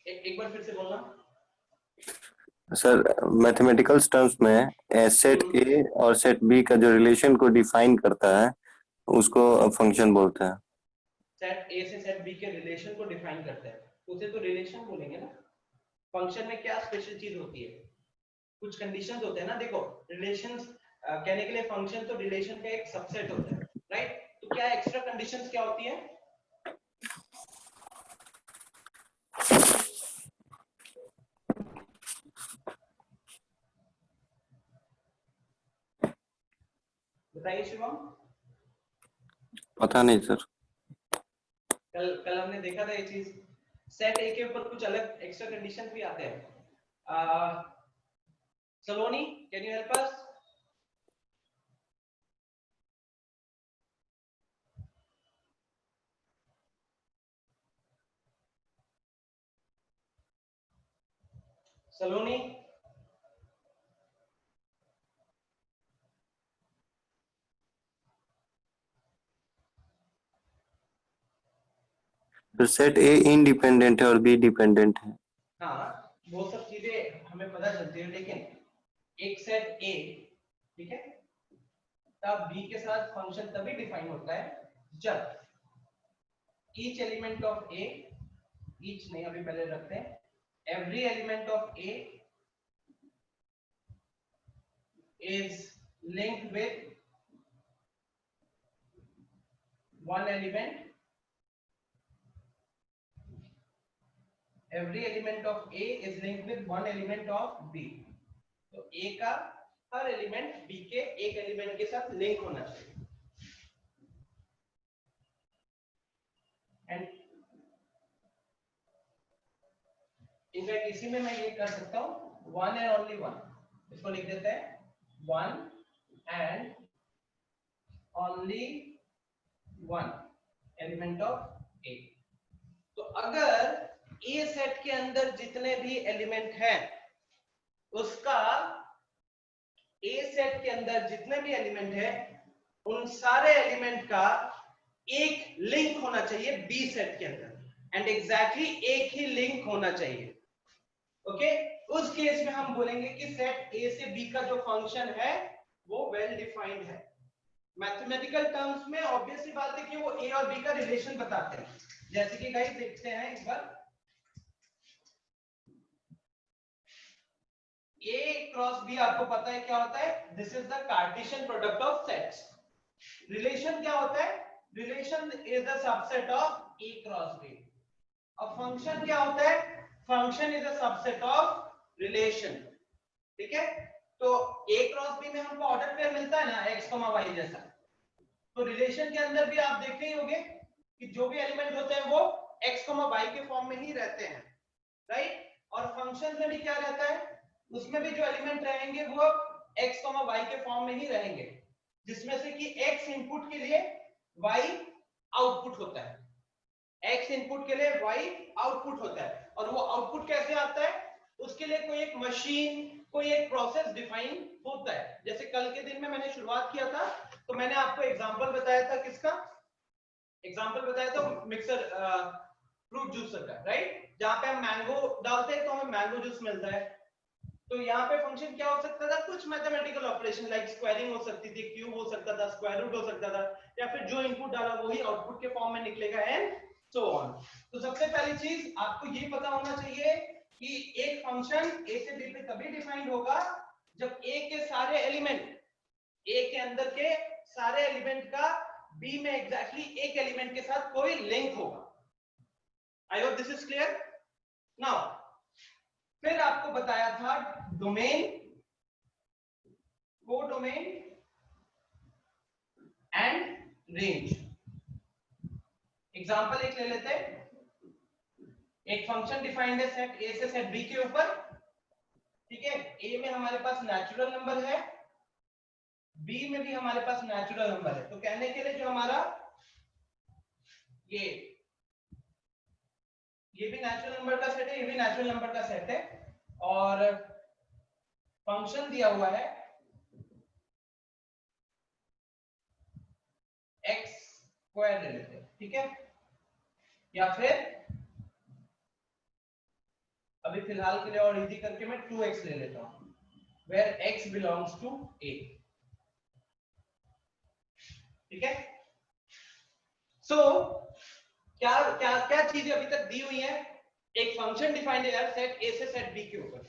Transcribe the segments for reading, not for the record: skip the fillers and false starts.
एक बार फिर से बोलना सर मैथमेटिकल टर्म्स में सेट ए और सेट बी का जो रिलेशन को डिफाइन करता है उसको फंक्शन बोलते हैं। सेट ए से सेट बी के रिलेशन को डिफाइन करता है उसे तो रिलेशन बोलेंगे ना। फंक्शन में क्या स्पेशल चीज होती है, कुछ कंडीशंस होते हैं ना। देखो रिलेशंस कहने के लिए फंक्शन तो रिलेशन का एक सबसेट होता है, राइट। तो क्या एक्स्ट्रा कंडीशंस क्या होती है? बताइए शिवम। पता नहीं सर। कल कल हमने देखा था ये चीज, सेट ए के ऊपर कुछ अलग एक्स्ट्रा कंडीशन भी आते हैं। सलोनी, कैन यू हेल्प अस? सलोनी, तो सेट ए इंडिपेंडेंट है और बी डिपेंडेंट है। हाँ वो सब चीजें हमें पता चलती है, लेकिन एक सेट ए, ठीक है, तब बी के साथ फंक्शन तभी डिफाइन होता है जब each element of A, each नहीं अभी पहले रखते हैं, every element of A is linked with one element, every element of A is linked with one element of B। तो A का हर एलिमेंट B के एक एलिमेंट के साथ लिंक होना चाहिए। एंड इनफैक्ट इसी में मैं ये कर सकता हूं, वन एंड ओनली वन, इसको लिख देते हैं one and only one element of A. तो अगर ए सेट के अंदर जितने भी एलिमेंट हैं उसका, ए सेट के अंदर जितने भी एलिमेंट है उन सारे एलिमेंट का एक लिंक होना चाहिए बी सेट के अंदर, एंड एग्जैक्टली एक ही लिंक होना चाहिए। ओके, उस केस में हम बोलेंगे कि सेट ए से बी का जो फंक्शन है वो वेल डिफाइंड है। मैथमेटिकल टर्म्स में ऑब्वियसली बात है कि वो ए और बी का रिलेशन बताते हैं। जैसे कि गाइस देखते हैं एक बार, A क्रॉस B आपको पता है क्या होता है, this is the Cartesian product of sets. Relation क्या होता है, relation is the subset of A cross B। अब फंक्शन क्या होता है, function is the subset of relation. ठीक है, तो A क्रॉस B में हमको ऑर्डर पेयर मिलता है ना x, y जैसा। तो रिलेशन के अंदर भी आप देख रहे होंगे कि जो भी एलिमेंट होते हैं वो x, y के फॉर्म में ही रहते हैं, राइट। और फंक्शन में भी क्या रहता है, उसमें भी जो एलिमेंट रहेंगे वो x, y के फॉर्म में ही रहेंगे, जिसमें से कि x इनपुट के लिए y आउटपुट होता है, x इनपुट के लिए y आउटपुट होता है। और वो आउटपुट कैसे आता है, उसके लिए कोई एक मशीन, कोई एक प्रोसेस डिफाइन होता है। जैसे कल के दिन में मैंने शुरुआत किया था तो मैंने आपको एग्जांपल बताया था, किसका एग्जांपल बताया था, मिक्सर फ्रूट जूसर का, राइट, जहां पे हम मैंगो डालते हैं तो हमें मैंगो जूस मिलता है। तो यहाँ पे फंक्शन क्या हो सकता था, कुछ मैथमेटिकल ऑपरेशन लाइक स्क्वायरिंग हो सकती थी, क्यूब हो सकता था, स्क्वायर रूट हो सकता था, या फिर जो इनपुट डाला वही आउटपुट के फॉर्म में निकलेगा एंड सो ऑन। तो सबसे पहली चीज आपको ये पता होना चाहिए कि एक फंक्शन ए से बी पे तभी डिफाइंड होगा जब ए के सारे एलिमेंट, ए के अंदर के सारे एलिमेंट का बी में एग्जैक्टली एक एलिमेंट के साथ कोई लिंक होगा। I hope this is clear. Now फिर आपको बताया था domain, codomain and range. Example एक ले लेते हैं, एक फंक्शन डिफाइंड है सेट ए से सेट बी के ऊपर, ठीक है। ए में हमारे पास नेचुरल नंबर है, बी में भी हमारे पास नेचुरल नंबर है। तो कहने के लिए जो हमारा ये भी नेचुरल नंबर का सेट है, ये भी नेचुरल नंबर का सेट है, और फंक्शन दिया हुआ है एक्स स्क्वायर ले लेते हैं, ठीक है। या फिर अभी फिलहाल के लिए और इजी करके मैं 2x ले लेता हूं, where x belongs to a। ठीक है, सो क्या क्या क्या चीजें अभी तक दी हुई है? एक फंक्शन डिफाइंड है यार सेट a से सेट b के ऊपर।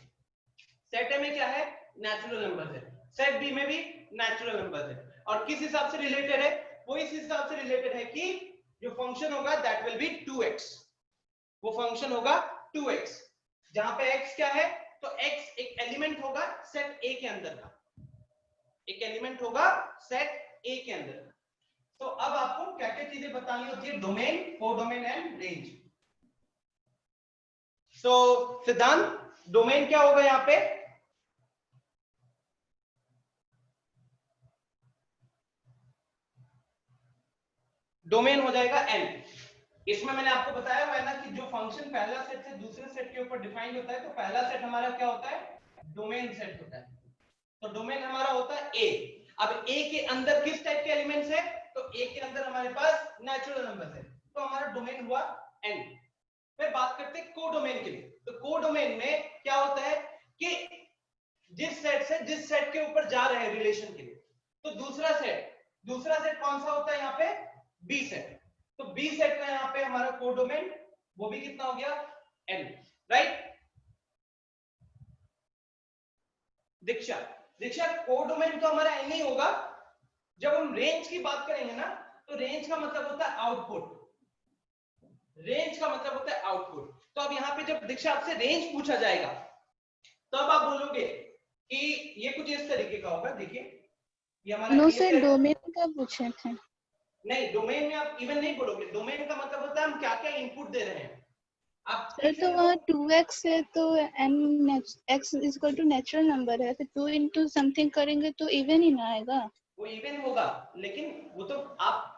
सेट a में क्या है? नेचुरल नंबर है, सेट b में भी नेचुरल नंबर है, और किस हिसाब से रिलेटेड है? वो इस हिसाब से रिलेटेड है कि जो फंक्शन होगा दैट विल बी 2x, वो फंक्शन होगा 2x, जहां पे x क्या है? तो x एक एलिमेंट होगा सेट a के अंदर का, एक एलिमेंट होगा सेट a के अंदर। तो अब आपको क्या क्या चीजें बतानी होती है? Domain, codomain and range. So सिद्धांत, डोमेन क्या होगा यहाँ पे? डोमेन हो जाएगा n। इसमें मैंने आपको बताया हुआ है ना कि जो फंक्शन पहला सेट से दूसरे सेट के ऊपर डिफाइंड होता है, तो पहला सेट हमारा क्या होता है? डोमेन सेट होता है। तो डोमेन हमारा होता है a। अब a के अंदर किस टाइप के एलिमेंट्स है? तो a के अंदर हमारे पास नेचुरल नंबर्स है, तो हमारा डोमेन हुआ n। फिर बात करते हैं कोडोमेन के लिए। तो कोडोमेन में क्या होता है कि जिस सेट से जिस सेट के ऊपर जा रहे हैं रिलेशन के लिए, तो दूसरा सेट कौन सा होता है यहाँ पे? B set. तो बी सेट का यहाँ पे हमारा कोडोमेन वो भी कितना हो गया? n, right? Diksha, Diksha codomain तो हमारा n ही होगा। जब हम रेंज की बात करेंगे ना, तो रेंज का मतलब होता है आउटपुट, रेंज का मतलब होता है आउटपुट। तो अब यहाँ पे जब दीक्षा आपसे रेंज पूछा जाएगा, तब आप बोलोगे कि ये कुछ इस तरीके का होगा। देखिए ये हमारा नो ए सर, सेट। डोमेन का पूछे थे। नहीं, डोमेन में आप इवन नहीं बोलोगे। डोमेन का मतलब होता है हम क्या क्या इनपुट दे रहे हैं। आप सर ठीक से तो देखो, वहाँ 2x है तो n x is equal to natural number है, फिर 2 इंटू समथिंग करेंगे तो इवन ही ना आएगा। वो इवन होगा, लेकिन वो तो आप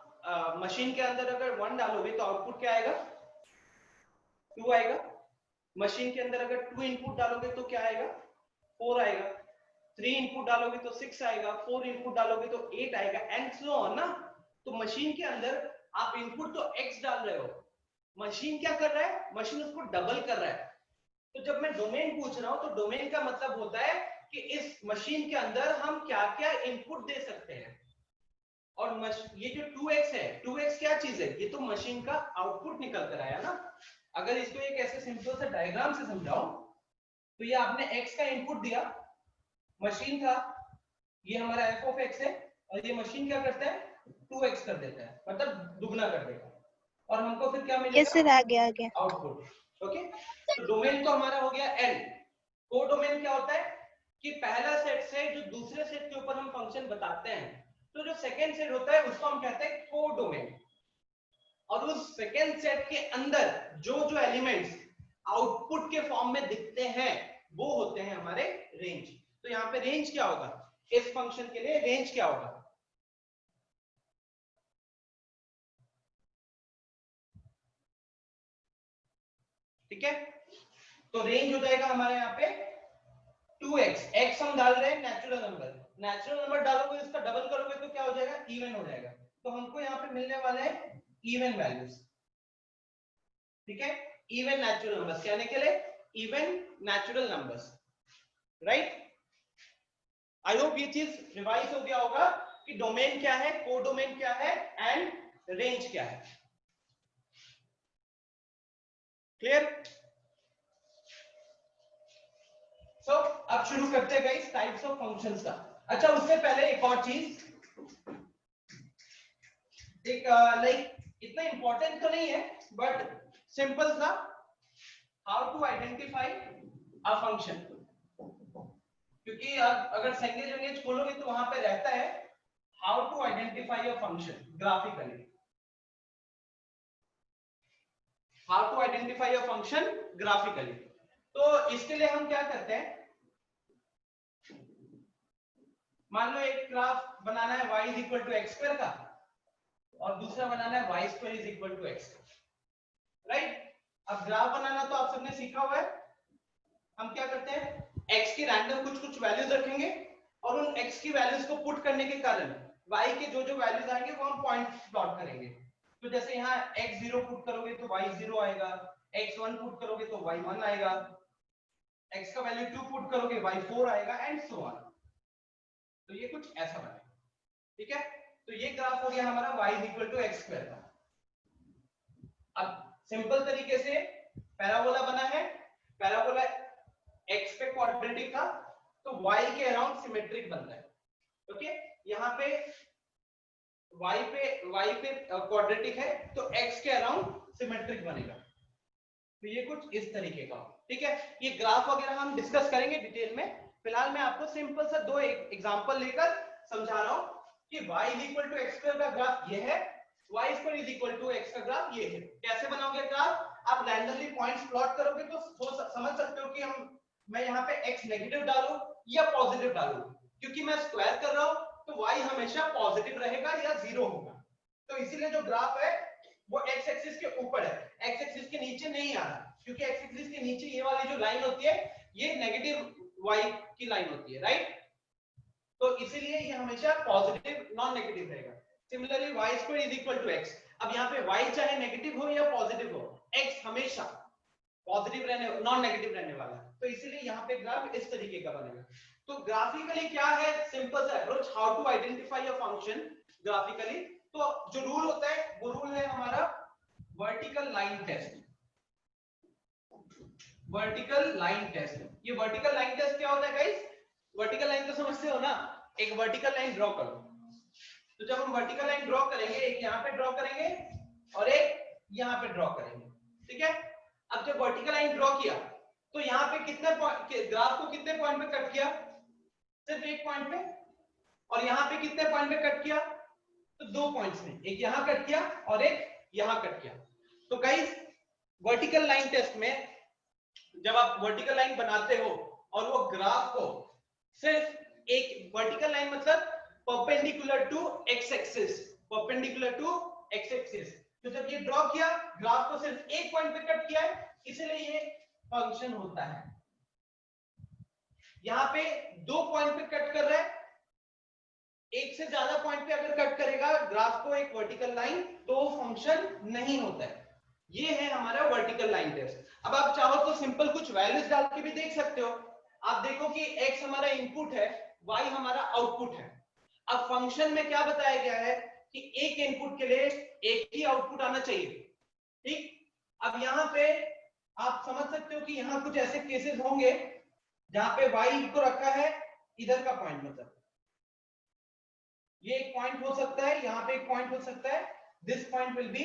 मशीन के अंदर अगर 1 डालोगे तो आउटपुट क्या आएगा? 2 आएगा। मशीन के अंदर अगर 2 इनपुट डालोगे तो क्या आएगा? 4 आएगा। 3 इनपुट डालोगे तो 6 आएगा, 4 इनपुट डालोगे तो 8 आएगा, एंड सो ऑन ना। तो मशीन के अंदर आप इनपुट तो x डाल रहे हो, मशीन क्या कर रहा है? मशीन उसको डबल कर रहा है। तो जब मैं डोमेन पूछ रहा हूं, तो डोमेन का मतलब होता है कि इस मशीन के अंदर हम क्या क्या इनपुट दे सकते हैं। और ये जो 2x है, 2x क्या चीज है? ये तो मशीन का आउटपुट निकल कर आया ना। अगर इसको एक ऐसे सिंपल सा डायग्राम से समझाऊं, तो ये आपने x का इनपुट दिया, मशीन का, ये हमारा f ऑफ x है, और ये मशीन क्या करता है? 2x कर देता है, मतलब दुगना कर देगा, और हमको फिर क्या यस मिलेगा? सर, आ गया। आउटपुट। ओके, तो डोमेन तो हमारा हो गया n। कोडोमेन क्या होता है कि पहला सेट से जो दूसरे सेट के ऊपर हम फंक्शन बताते हैं, तो जो सेकंड सेट होता है उसको हम कहते हैं कोडोमेन। और उस सेकंड सेट के अंदर जो जो एलिमेंट्स आउटपुट के फॉर्म में दिखते हैं वो होते हैं हमारे रेंज। तो यहाँ पे रेंज क्या होगा? इस फंक्शन के लिए रेंज क्या होगा? ठीक है, तो रेंज हो जाएगा हमारे यहाँ पे 2x। x हम डाल रहे हैं नेचुरल नंबर, नेचुरल नंबर डालोगे इसका डबल करोगे तो क्या हो जाएगा? इवन हो जाएगा। तो हमको यहाँ पे मिलने वाले हैं इवन वैल्यूज। ठीक है, इवन नेचुरल नंबर्स कहने के लिए even natural numbers, right? I hope ये चीज रिवाइज हो गया होगा कि डोमेन क्या है, कोडोमेन क्या है, एंड रेंज क्या है। क्लियर? सो अब शुरू करते हैं गाइस टाइप्स ऑफ फंक्शंस का। अच्छा, उससे पहले एक और चीज, एक लाइक इतना इंपॉर्टेंट तो नहीं है, बट सिंपल सा, how to identify a function. क्योंकि अगर सेंगेज वेंगेज खोलोगे तो वहां पे रहता है how to identify a function graphically. How to identify a function graphically. तो इसके लिए हम क्या करते हैं, मान लो एक ग्राफ बनाना है y is equal to x square का, और दूसरा बनाना है y square is equal to x, right? अब ग्राफ बनाना तो आप सबने सीखा हुआ है। हम क्या करते हैं, x की रैंडम कुछ कुछ वैल्यूज रखेंगे, और उन x की वैल्यूज को पुट करने के कारण y के जो जो वैल्यूज आएंगे वो हम पॉइंट प्लॉट करेंगे। तो जैसे यहाँ x0 पुट करोगे तो y0 आएगा, x1 पुट करोगे तो y1 आएगा, x का वैल्यू 2 पुट करोगे y 4 आएगा एंड सो ऑन। तो ये कुछ ऐसा बनेगा, ठीक है। तो ये ग्राफ हो गया हमारा y x स्क्वायर का। अब सिंपल तरीके से पैराबोला बना है, पैराबोला x पे क्वाड्रेटिक था तो y के अराउंड सिमेट्रिक बनता है, ओके। यहाँ पे y पे क्वाड्रेटिक है तो x के अराउंड सिमेट्रिक बनेगा। तो ये कुछ इस तरीके का, ठीक है। ये ग्राफ वगैरह हम डिस्कस करेंगे डिटेल में, फिलहाल मैं आपको सिंपल सा दो एग्जांपल लेकर समझा रहा हूं कि y x स्क्वायर का ग्राफ ये है, y स्क्वायर x का ग्राफ ये है। कैसे बनाओगे ग्राफ? आप रैंडमली पॉइंट्स प्लॉट करोगे तो समझ सकते हो कि मैं यहाँ पे x नेगेटिव डालूं या पॉजिटिव डालूं, क्योंकि मैं स्क्वायर कर रहा हूं तो y हमेशा पॉजिटिव रहेगा या जीरो होगा। तो इसीलिए जो ग्राफ है वो x एक्सिस के ऊपर है, x एक्सिस के नीचे नहीं आ रहा, क्योंकि x एक्सिस के नीचे ये वाली जो लाइन होती है ये नेगेटिव y की लाइन होती है, राइट। तो इसीलिए ये हमेशा पॉजिटिव नॉन नेगेटिव रहेगा। सिमिलरली y स्क्वायर x, अब यहाँ पे y चाहे नेगेटिव हो या पॉजिटिव हो, x हमेशा पॉजिटिव रहने नॉन नेगेटिव रहने वाला है। तो इसीलिए यहाँ पे ग्राफ इस तरीके का बनेगा। तो ग्राफिकली क्या है, सिंपल सा approach how to identify a function graphically. तो जो रूल होता है वो रूल है हमारा vertical line test. Vertical line test, ये वर्टिकल लाइन टेस्ट क्या होता है गाइस? वर्टिकल लाइन तो समझते हो ना, एक वर्टिकल लाइन ड्रॉ करो। तो जब हम वर्टिकल लाइन ड्रॉ करेंगे, एक यहाँ पे ड्रॉ करेंगे और एक यहाँ पे ड्रॉ करेंगे, ठीक है। अब जब वर्टिकल लाइन ड्रॉ किया तो यहाँ पे कितने ग्राफ को कितने पॉइंट पे कट किया? सिर्फ एक पॉइंट पे। और यहाँ पे कितने पॉइंट पे कट किया? तो दो पॉइंट्स में, एक यहाँ कट किया और एक यहाँ कट किया। तो गाइस वर्टिकल लाइन टेस्ट में जब आप वर्टिकल लाइन बनाते हो और वो ग्राफ को सिर्फ एक वर्टिकल लाइन मतलब perpendicular to x axis, perpendicular to x axis. तो जब ये ड्रॉ किया, ग्राफ को सिर्फ एक पॉइंट पे कट किया है, इसलिए ये फंक्शन होता है। यहां पे दो पॉइंट पे कट कर रहा है, एक से ज्यादा पॉइंट पे अगर कट करेगा ग्राफ को एक वर्टिकल लाइन तो फंक्शन नहीं होता है। ये है हमारा वर्टिकल लाइन टेस्ट। अब आप चाहो तो सिंपल कुछ वैल्यूज डाल के भी देख सकते हो। आप देखो कि x हमारा इनपुट है, y हमारा आउटपुट है। अब फंक्शन में क्या बताया गया है कि एक इनपुट के लिए एक ही आउटपुट आना चाहिए, ठीक। अब यहाँ पे आप समझ सकते हो कि यहाँ कुछ ऐसे केसेस होंगे जहां पे y को रखा है इधर का पॉइंट, मतलब ये एक पॉइंट हो सकता है, यहाँ पे एक पॉइंट हो सकता है, this point will be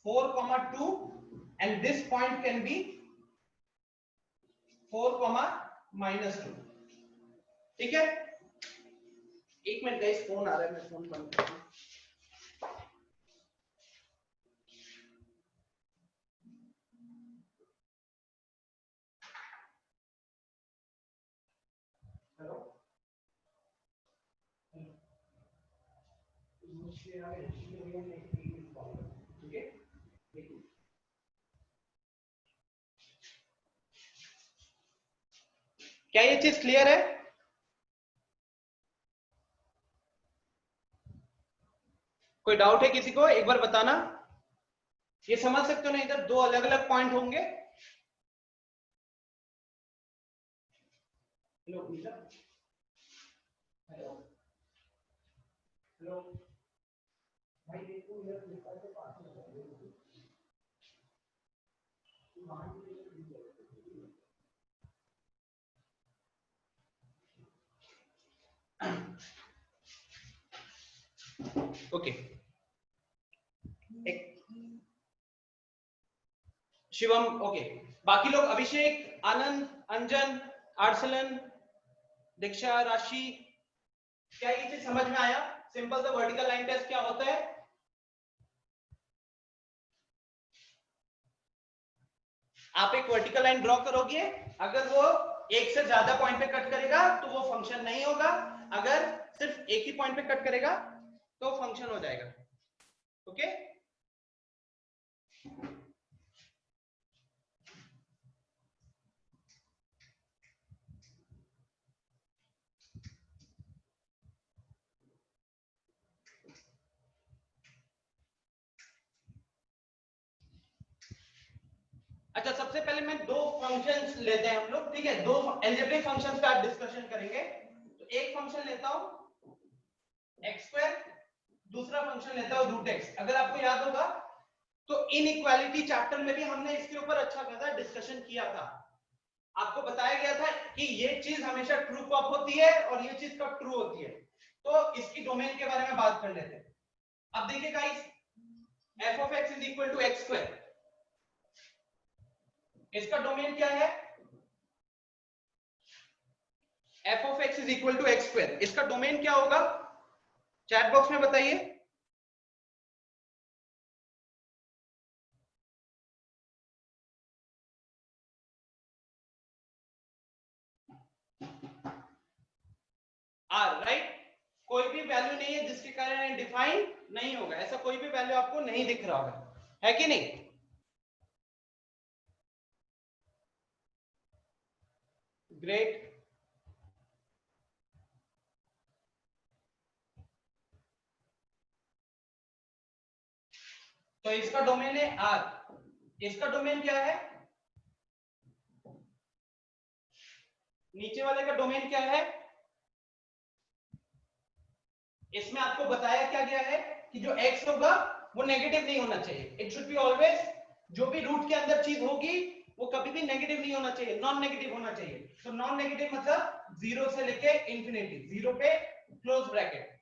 4,2 and this point can be 4,-2, ठीक है। एक मिनट गाइस, फोन आ रहा है, मैं फोन बंद कर दूं। हेलो, ठीक है। क्या ये चीज क्लियर है? कोई डाउट है किसी को? एक बार बताना। ये समझ सकते हो ना, इधर दो अलग अलग पॉइंट होंगे। हेलो हेलो हेलो भाई, देखो इधर फ्लिपकार्ट के पास में ओके। शिवम, ओके। बाकी लोग अभिषेक, आनंद, अंजन, आर्सलन, दीक्षा, राशि, क्या ये चीज समझ में आया? सिंपल सा वर्टिकल लाइन टेस्ट क्या होता है? आप एक वर्टिकल लाइन ड्रॉ करोगे, अगर वो एक से ज्यादा पॉइंट पे कट करेगा तो वो फंक्शन नहीं होगा, अगर सिर्फ एक ही पॉइंट पे कट करेगा तो फंक्शन हो जाएगा, ओके। अच्छा, सबसे पहले मैं दो फंक्शंस लेते हैं हम लोग, ठीक है, दो अलजेब्रिक फंक्शंस का डिस्कशन करेंगे। तो एक फंक्शन लेता हूं x², दूसरा फंक्शन लेता हूं √x। अगर आपको याद होगा तो इनइक्वालिटी चैप्टर में भी हमने इसके ऊपर अच्छा खासा डिस्कशन किया था। आपको बताया गया था कि ये चीज हमेशा ट्रू पॉप होती है और ये चीज कब ट्रू होती है। तो इसकी डोमेन के बारे में बात कर लेते हैं। अब देखिए गाइस, f(x) = x², इसका डोमेन क्या है? f(x) = x², इसका डोमेन क्या होगा? चैट बॉक्स में बताइए। r, right. कोई भी वैल्यू नहीं है जिसके कारण डिफाइन नहीं होगा, ऐसा कोई भी वैल्यू आपको नहीं दिख रहा होगा, है कि नहीं? ग्रेट। तो इसका डोमेन है r, इसका डोमेन क्या है? नीचे वाले का डोमेन क्या है? इसमें आपको बताया क्या गया है कि जो x होगा वो नेगेटिव नहीं होना चाहिए, इट शुड बी ऑलवेज, जो भी रूट के अंदर चीज होगी वो कभी भी नेगेटिव नहीं होना चाहिए, नॉन नेगेटिव होना चाहिए। तो नॉन नेगेटिव मतलब 0 से लेके इंफिनिटी, 0 पे क्लोज ब्रैकेट,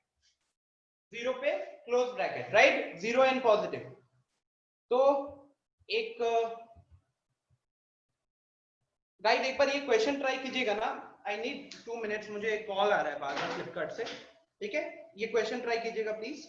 0 पे close bracket, right, 0 and positive. तो एक गाइड एक बार ये क्वेश्चन ट्राई कीजिएगा ना, आई नीड 2 मिनट्स, मुझे एक कॉल आ रहा है बाहर फ्लिपकार्ट से, ठीक है? ये क्वेश्चन ट्राई कीजिएगा प्लीज।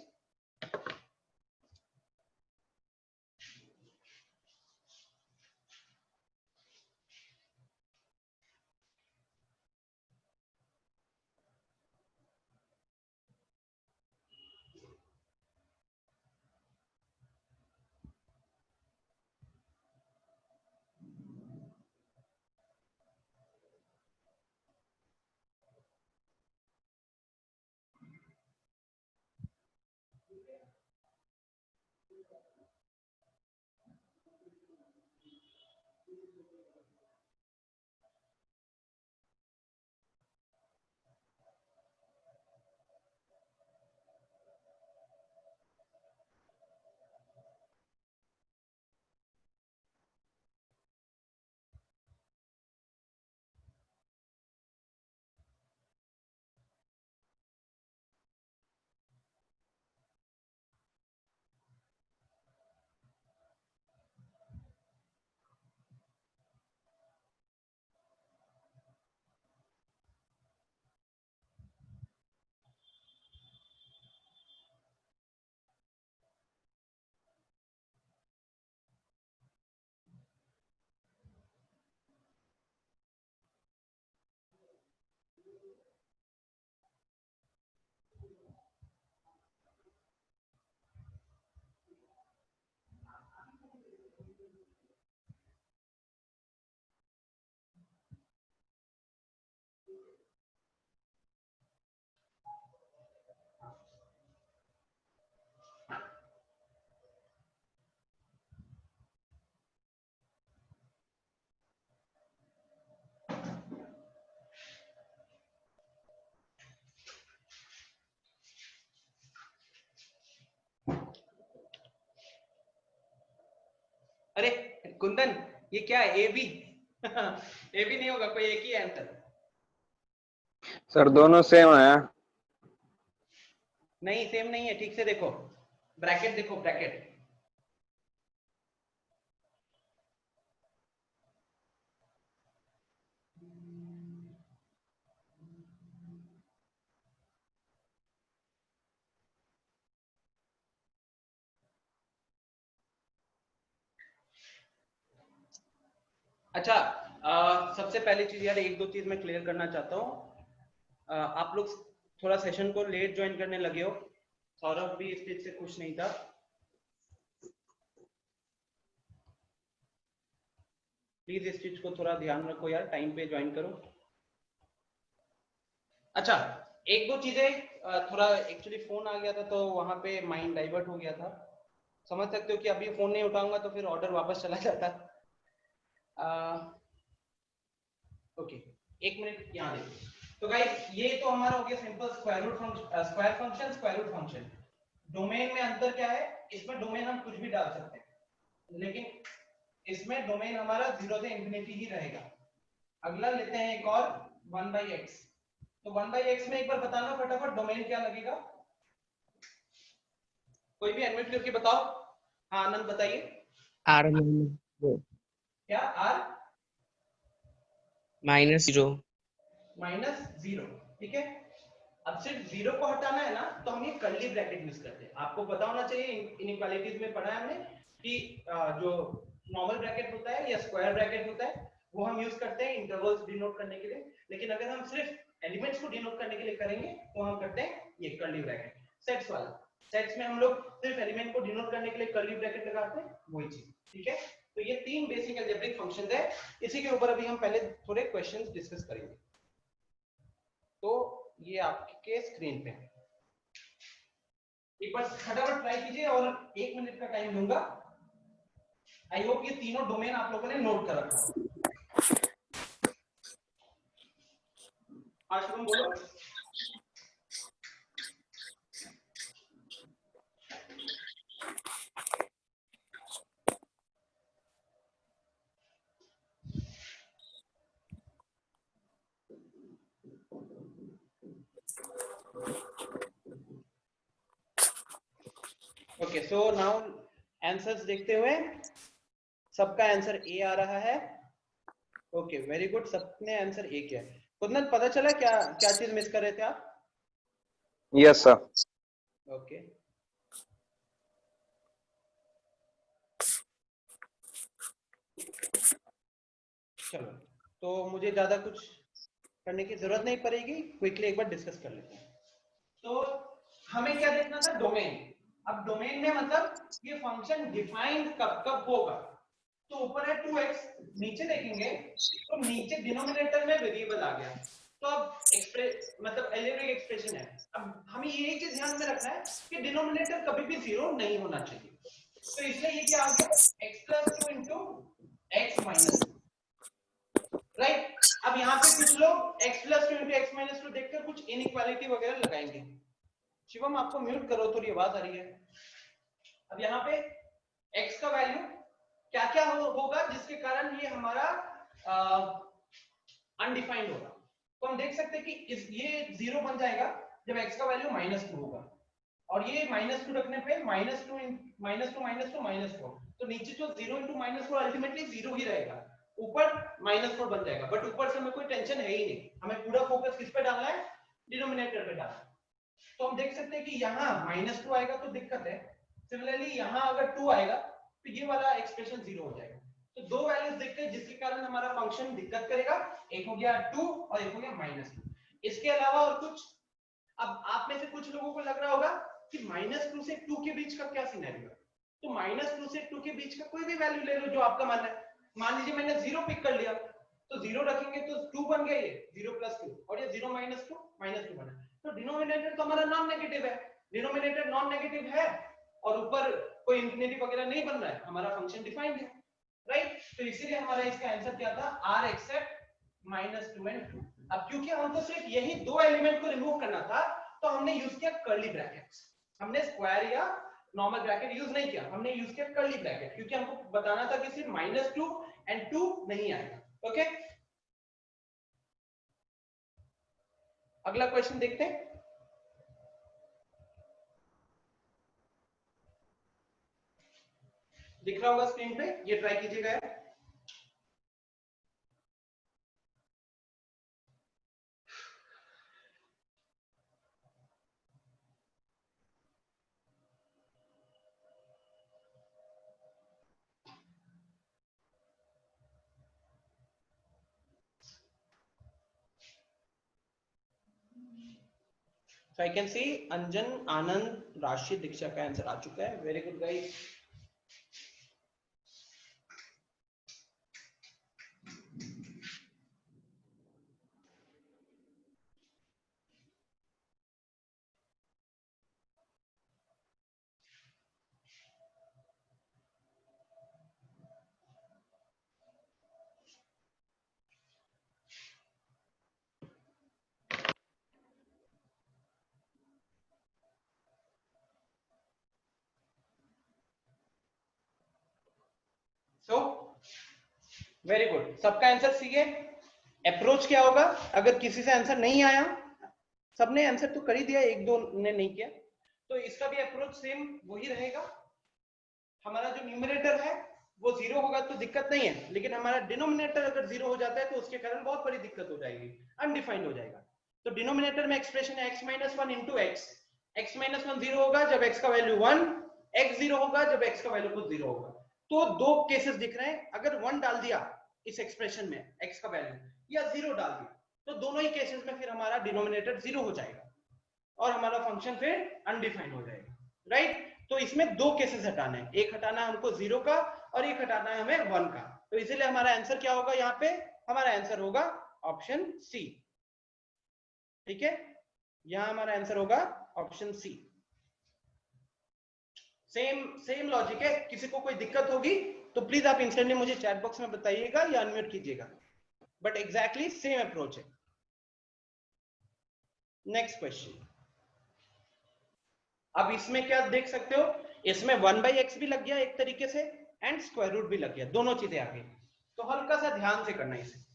अरे कुंदन, ये क्या है, ए बी? ए बी नहीं होगा, कोई एक ही आंसर। सर दोनों सेम है। नहीं, सेम नहीं है, ठीक से देखो, ब्रैकेट देखो, ब्रैकेट। अच्छा, सबसे पहली चीज यार, एक दो चीज मैं क्लियर करना चाहता हूँ। आप लोग थोड़ा सेशन को लेट ज्वाइन करने लगे हो, सौरभ भी इस चीज से खुश नहीं था। प्लीज इस चीज को थोड़ा ध्यान रखो यार, टाइम पे ज्वाइन करो। अच्छा, एक दो चीजें, थोड़ा एक्चुअली फोन आ गया था तो वहां पे माइंड डाइवर्ट हो गया था, समझ सकते हो कि अभी फोन नहीं उठाऊंगा तो फिर ऑर्डर वापस चला जाता। ओके, एक मिनट यहाँ देखो। तो गाइस ये तो हमारा हो गया simple square root function, square function, square root function. Domain में अंतर क्या है? इसमें डोमेन हम कुछ भी डाल सकते हैं, लेकिन इसमें डोमेन हमारा 0 से इंफिनिटी ही रहेगा। अगला लेते हैं एक और 1/x। तो 1/x में एक बार बताना फटाफट डोमेन क्या लगेगा, कोई भी एडमिट करके बताओ। हाँ आनंद बताइए। r क्या r -0 -0, ठीक है। अब सिर्फ 0 को हटाना है ना, तो हम ये कर्ली ब्रैकेट यूज करते हैं। आपको पता होना चाहिए, इनइक्वालिटीज में पढ़ा है हमने कि जो नॉर्मल ब्रैकेट होता है या स्क्वायर ब्रैकेट होता है वो हम यूज करते हैं इंटरवल्स डिनोट करने के लिए, लेकिन अगर हम सिर्फ एलिमेंट्स को डिनोट करने के लिए करेंगे तो हम करते हैं ये कर्ली ब्रैकेट। सेट्स वाला, सेट्स में हम लोग सिर्फ एलिमेंट को डिनोट करने के लिए कर्ली ब्रैकेट लगाते हैं, वही चीज, ठीक है। तो ये 3 बेसिक अलजेब्रिक फंक्शंस है, इसी के ऊपर अभी हम पहले थोड़े क्वेश्चंस डिस्कस करेंगे। तो ये आपके स्क्रीन पे है, एक बार फटाफट ट्राई कीजिए और 1 मिनट का टाइम दूंगा। आई होप ये तीनों डोमेन आप लोगों ने नोट कर रखा हो। आशुतोष बोलो। ओके, सो नाउ आंसर्स देखते हुए सबका आंसर ए आ रहा है। ओके वेरी गुड, सबने आंसर ए किया है। कुंदन पता चला क्या क्या चीज मिस कर रहे थे आप? Yes sir. ओके चलो, तो मुझे ज्यादा कुछ करने की जरूरत नहीं पड़ेगी, क्विकली एक बार डिस्कस कर लेते हैं। तो हमें क्या देखना था? डोमेन। अब डोमेन में मतलब ये फंक्शन डिफाइंड कब कब होगा। तो ऊपर है 2x, नीचे देखेंगे तो नीचे डिनोमिनेटर में वेरिएबल आ गया, तो अब मतलब अलजेब्रिक एक्सप्रेशन है। अब हमें यही चीज ध्यान में रखना है कि डिनोमिनेटर कभी भी 0 नहीं होना चाहिए। तो इसलिए ये क्या आ गया? x + 2 * x - 2, right. अब यहाँ पे कुछ लोग x + 2 * x - 2 देखकर कुछ इनइक्वालिटी वगैरह लगाएंगे। शिवम आपको म्यूट करो, थोड़ी आवाज आ रही है। अब यहाँ पे x का वैल्यू क्या क्या होगा जिसके कारण ये हमारा अनडिफाइंड होगा। तो हम देख सकते हैं कि ये 0 बन जाएगा जब x का वैल्यू -2 होगा, और ये -2 रखने पे -2 तो नीचे जो 0 * -4 अल्टीमेटली 0 ही रहेगा, ऊपर -4 बन जाएगा। बट ऊपर से हमें कोई टेंशन है ही नहीं, हमें पूरा फोकस किस पे डालना है? डिनोमिनेटर पे डालना है। तो हम देख सकते हैं कि यहाँ -2 आएगा तो दिक्कत है, सिमिलरली यहाँ अगर 2 आएगा तो ये वाला एक्सप्रेशन 0 हो जाएगा। तो दो वैल्यूज देखते हैं जिसके कारण हमारा फंक्शन दिक्कत करेगा, एक हो गया 2 और एक हो गया -2। इसके अलावा और कुछ? अब आप में से कुछ लोगों को लग रहा होगा कि -2 से 2 के बीच का क्या सिनेरियो है। तो -2 से 2 के बीच का कोई भी वैल्यू ले लो जो आपका मन है। मान लीजिए मैंने 0 पिक कर लिया, तो 0 रखेंगे तो 2 बन गया, ये 0 + 2, और ये 0 - 2 -2 बना। तो डिनोमिनेटर तो हमारा नॉन नेगेटिव है, डिनोमिनेटर नॉन नेगेटिव है और ऊपर कोई इंफिनिटी वगैरह नहीं बन रहा है, हमारा फंक्शन डिफाइंड है, राइट। तो इसीलिए हमारा इसका आंसर क्या था? r except -2 and 2। अब क्योंकि हमको सिर्फ यही दो एलिमेंट को रिमूव करना था तो हमने यूज किया कर्ली ब्रैकेट्स। हमने स्क्वायर या नॉर्मल ब्रैकेट यूज नहीं किया, हमने यूज किया कर्ली ब्रैकेट, क्योंकि हमको बताना था कि सिर्फ -2 and 2 नहीं आएगा। ओके, अगला क्वेश्चन देखते हैं। दिख रहा होगा स्क्रीन पे, ये ट्राई कीजिएगा। So I can see Anjan, Anand, Rashid, Diksha का आंसर आ चुका है। Very good guys. Very good, सबका आंसर सी है। अप्रोच क्या होगा अगर किसी से आंसर नहीं आया, सबने आंसर तो कर ही दिया, एक दो ने नहीं किया, तो इसका भी अप्रोच सेम वही रहेगा। हमारा जो न्यूमरेटर है वो 0 होगा तो दिक्कत नहीं है, लेकिन हमारा डिनोमिनेटर अगर 0 हो जाता है तो उसके कारण बहुत बड़ी दिक्कत हो जाएगी, अनडिफाइंड हो जाएगा। तो डिनोमिनेटर में एक्सप्रेशन है x - 1 into x, x - 1 0 होगा जब x का वैल्यू 1, x 0 होगा जब x का वैल्यू कुछ 0 होगा। तो दो केसेस दिख रहे हैं, अगर 1 डाल दिया इस एक्सप्रेशन में x का वैल्यू, या 0 डाल दिया, तो दोनों ही केसेस में फिर हमारा डिनोमिनेटर 0 हो जाएगा और हमारा फंक्शन फिर अनडिफाइंड हो जाएगा, राइट। तो इसमें दो केसेस हटाना है, एक हटाना है हमको 0 का और एक हटाना है हमें 1 का। तो इसीलिए हमारा आंसर क्या होगा, यहाँ पे हमारा आंसर होगा ऑप्शन सी, ठीक है। यहां हमारा आंसर होगा ऑप्शन सी। सेम लॉजिक है, किसी को कोई दिक्कत होगी तो प्लीज आप इंस्टेंटली मुझे चैट बॉक्स में बताइएगा या अनम्यूट कीजिएगा, बट एग्जैक्टली सेम अप्रोच है। Next question. अब इसमें क्या देख सकते हो, इसमें 1/x भी लग गया एक तरीके से एंड स्क्वायर रूट भी लग गया, दोनों चीजें आ गई। तो हल्का सा ध्यान से करना है इसे।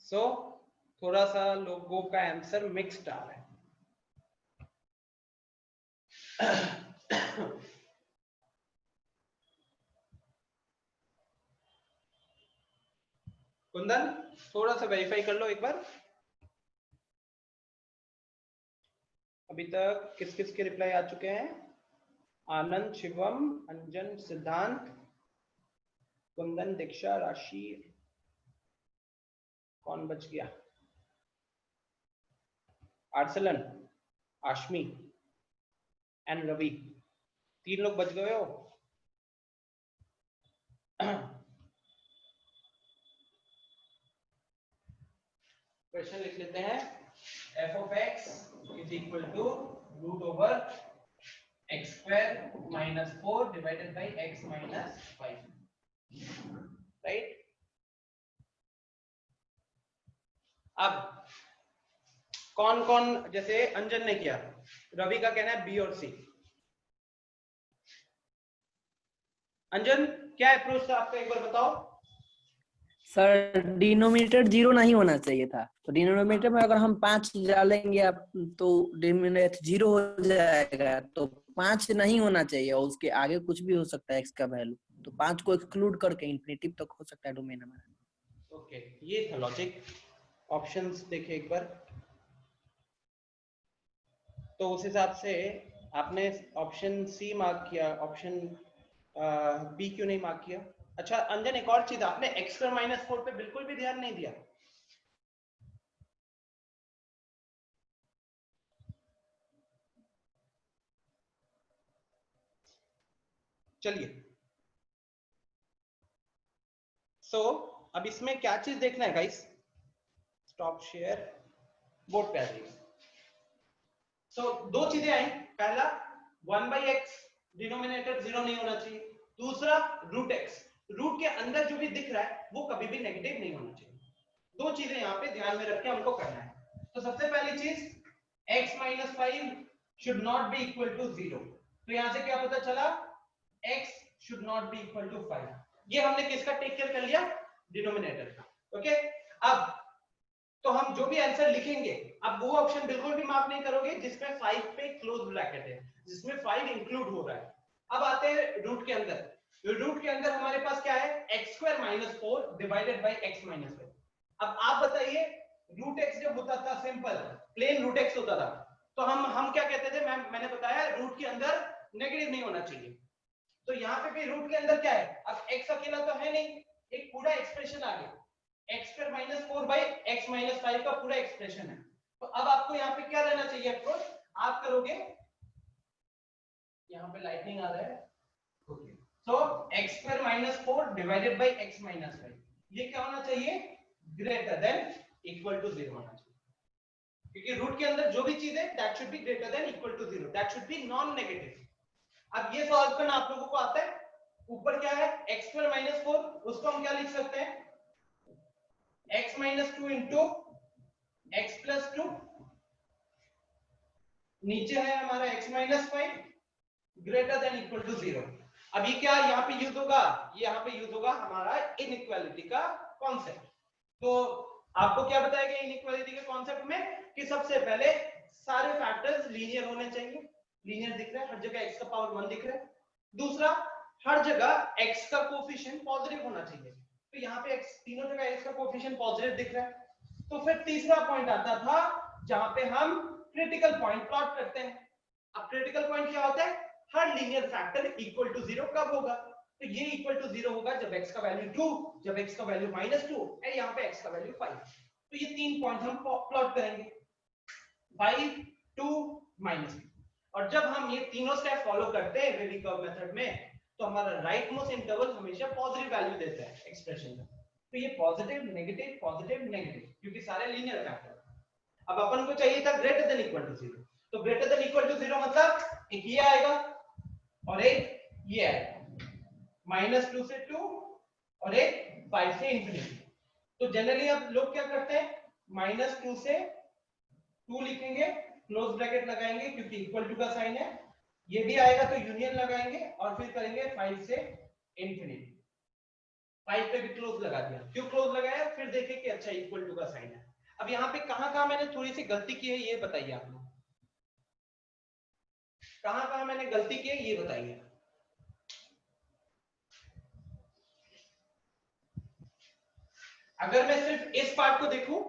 सो थोड़ा सा लोगों का आंसर मिक्स्ड आ रहा है। कुंदन थोड़ा सा वेरीफाई कर लो एक बार, अभी तक किस किस के रिप्लाई आ चुके हैं। आनंद, शिवम, अंजन, सिद्धांत, कुंदन, दीक्षा, राशि, कौन बच गया, आर्सलन, आशमी एंड रवि, 3 लोग बच गए हो। क्वेश्चन लिख लेते हैं। f of x is equal to root over x square minus 4 divided by x minus 5, right। अब कौन कौन, जैसे अंजन ने किया, रवि का कहना है बी और सी। अंजन क्या अप्रोच था आपका, एक बार बताओ। सर डिनोमिनेटर 0 नहीं होना चाहिए था, तो डिनोमिनेटर में अगर हम 5 डालेंगे आप तो डिनोमिनेटर 0 हो जाएगा, तो 5 नहीं होना चाहिए और उसके आगे कुछ भी हो सकता है x का वैल्यू, तो 5 को एक्सक्लूड करके इंफिनिटिव तक हो सकता है डोमेन हमारा। ओके, ये था लॉजिक। ऑप्शंस देखे एक बार, तो उस हिसाब से आपने ऑप्शन सी मार्क किया, ऑप्शन बी क्यों नहीं मार्क किया। अच्छा अंजन एक और चीज, आपने x स्क्वायर माइनस 4 पे बिल्कुल भी ध्यान नहीं दिया। चलिए अब इसमें क्या चीज देखना है गाइस, स्टॉप शेयर, बोर्ड पे आ जाइए। दो चीजें आई, पहला 1/x डिनोमिनेटर 0 नहीं होना चाहिए, दूसरा रूट x। रूट के अंदर जो भी दिख रहा है वो कभी भी नेगेटिव नहीं होना चाहिए। दो चीजें यहाँ पे ध्यान में रख के हमको करना है। तो सबसे पहली चीज x - 5 should not be equal to 0। तो यहां से क्या पता चला, x should not be equal to 5। ये हमने किसका टेक केयर कर लिया, डिनोमिनेटर का। ओके, अब तो हम जो भी आंसर लिखेंगे, अब वो ऑप्शन बिल्कुल भी मार्क नहीं करोगे जिसमें 5 पे क्लोज ब्रैकेट है, जिसमें 5 इंक्लूड हो रहा है। अब आते हैं रूट के अंदर। रूट के अंदर हमारे पास क्या है, x² - 4 डिवाइडेड बाय x - 5। अब आप बताइए, रूट x जब होता था सिंपल प्लेन रूट x होता था, तो हम क्या कहते थे, मैंने बताया रूट के अंदर नेगेटिव नहीं होना चाहिए। तो यहाँ पे भी रूट के अंदर क्या है, अब x अकेला तो है नहीं, एक पूरा एक्सप्रेशन आ गया, x² - 4 बाय x - 5 का पूरा एक्सप्रेशन है। तो अब आपको यहाँ पे क्या रहना चाहिए अप्रोच, आप करोगे, यहाँ पे लाइटनिंग आ रहा है, okay, so x² - 4 divided by x - 5, ये क्या होना चाहिए, ग्रेटर देन इक्वल टू 0 होना चाहिए, क्योंकि रूट के अंदर जो भी चीज है that should be greater than equal to 0, that should be non negative. अब ये सॉल्व करना आप लोगों को आता है। ऊपर क्या है, x² - 4, उसको हम क्या लिख सकते हैं, x - 2 इंटू x + 2, नीचे है हमारा x - 5 greater than equal to 0। अब ये क्या यहाँ पे यूज होगा, ये यहाँ पे यूज होगा हमारा इनइक्वालिटी का कॉन्सेप्ट। तो आपको क्या बताया गया इनइक्वालिटी के कॉन्सेप्ट में, कि सबसे पहले सारे फैक्टर्स लीनियर होने चाहिए, लीनियर दिख रहा है हर जगह, x का पावर 1 दिख रहा है। दूसरा, हर जगह x का कोफिशिएंट पॉजिटिव होना चाहिए, तो यहाँ पे x तीनों जगह x का कोफिशिएंट पॉजिटिव दिख रहा है। तो फिर तीसरा पॉइंट आता था जहां पे हम क्रिटिकल पॉइंट प्लॉट करते हैं। अब क्रिटिकल पॉइंट क्या होता है, हर लीनियर फैक्टर इक्वल टू 0 कब होगा, तो ये इक्वल टू 0 होगा जब x का वैल्यू 2, जब x का वैल्यू -2 और यहाँ पे x का वैल्यू 5। तो ये तीन पॉइंट हम प्लॉट करेंगे, 5, 2, -2। और जब हम ये तीनों स्टेप फॉलो करते हैं रेडी कर्व मेथड में, तो हमारा राइट मोस्ट इंटरवल हमेशा पॉजिटिव वैल्यू देता है एक्सप्रेशन का। तो ये पॉजिटिव नेगेटिव पॉजिटिव नेगेटिव, क्योंकि सारे लीनियर फैक्टर। अब अपन को चाहिए था ग्रेटर देन इक्वल टू 0, तो ग्रेटर देन इक्वल टू 0 मतलब एक ये आएगा और एक ये आएगा, -2 से 2 और एक 5 से इंफिनिटी। तो जनरली अब लोग क्या करते हैं, -2 से 2 लिखेंगे, क्लोज ब्रैकेट लगाएंगे क्योंकि इक्वल टू का साइन है, ये भी आएगा तो यूनियन लगाएंगे और फिर करेंगे 5 से इंफिनिटी। 5 पे भी क्लोज लगा दिया, क्यों क्लोज लगाया, फिर देखें कि अच्छा इक्वल टू का साइन है। अब यहाँ पे कहां मैंने थोड़ी सी गलती की है ये बताइए आप लोग, कहां मैंने गलती की है ये बताइए। अगर मैं सिर्फ इस पार्ट को देखूं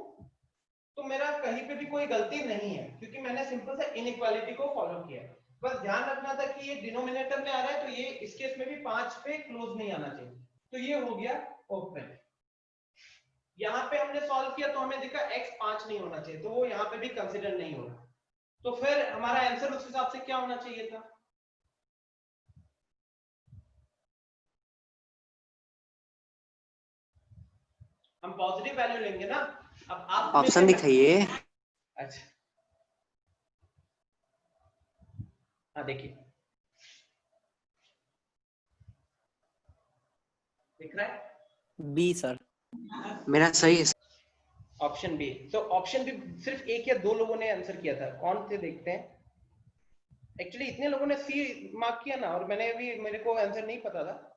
तो मेरा कहीं पे भी कोई गलती नहीं है, क्योंकि मैंने सिंपल से इनइक्वालिटी को फॉलो किया है। बस ध्यान रखना था कि ये डिनोमिनेटर में आ रहा है, तो ये इस केस में भी 5 पे क्लोज नहीं आना चाहिए, तो ये हो गया ओपन। यहाँ पे हमने सॉल्व किया तो हमें दिखा x 5 नहीं होना चाहिए, तो वो यहाँ पे भी कंसिडर नहीं हो रहा। तो फिर हमारा आंसर उस हिसाब से क्या होना चाहिए था, हम पॉजिटिव वैल्यू लेंगे ना। अब आप ऑप्शन दिखाइए। अच्छा हाँ देखिए, दिख रहा है बी सर। मेरा सही है। Option B. तो ऑप्शन बी सिर्फ एक या दो लोगों ने आंसर किया था, कौन थे देखते हैं। एक्चुअली इतने लोगों ने सी मार्क किया ना, और मैंने भी, मेरे को आंसर नहीं पता था।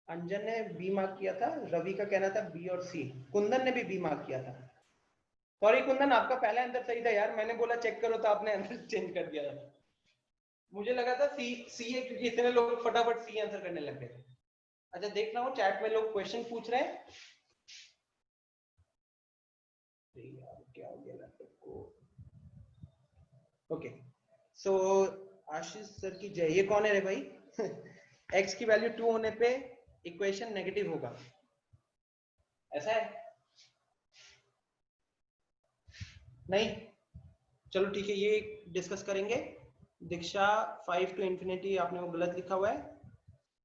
अंजन ने बी मार्क किया था, रवि का कहना था बी और सी, कुंदन ने भी बी मार्क किया था। सॉरी कुंदन, आपका पहला आंसर सही था यार, मैंने बोला चेक करो तो आपने आंसर चेंज कर दिया था। मुझे लगा था सी है, क्योंकि इतने लोग फटाफट सी आंसर करने लग गए थे। अच्छा देख रहा हूँ चैट में लोग क्वेश्चन पूछ रहे हैं। क्या हो गया लैपटॉप को, ओके सो आशीष सर की जय। ये कौन है रे भाई x की वैल्यू 2 होने पे इक्वेशन नेगेटिव होगा, ऐसा है नहीं, चलो ठीक है ये डिस्कस करेंगे। दीक्षा 5 to infinity आपने वो गलत लिखा हुआ है,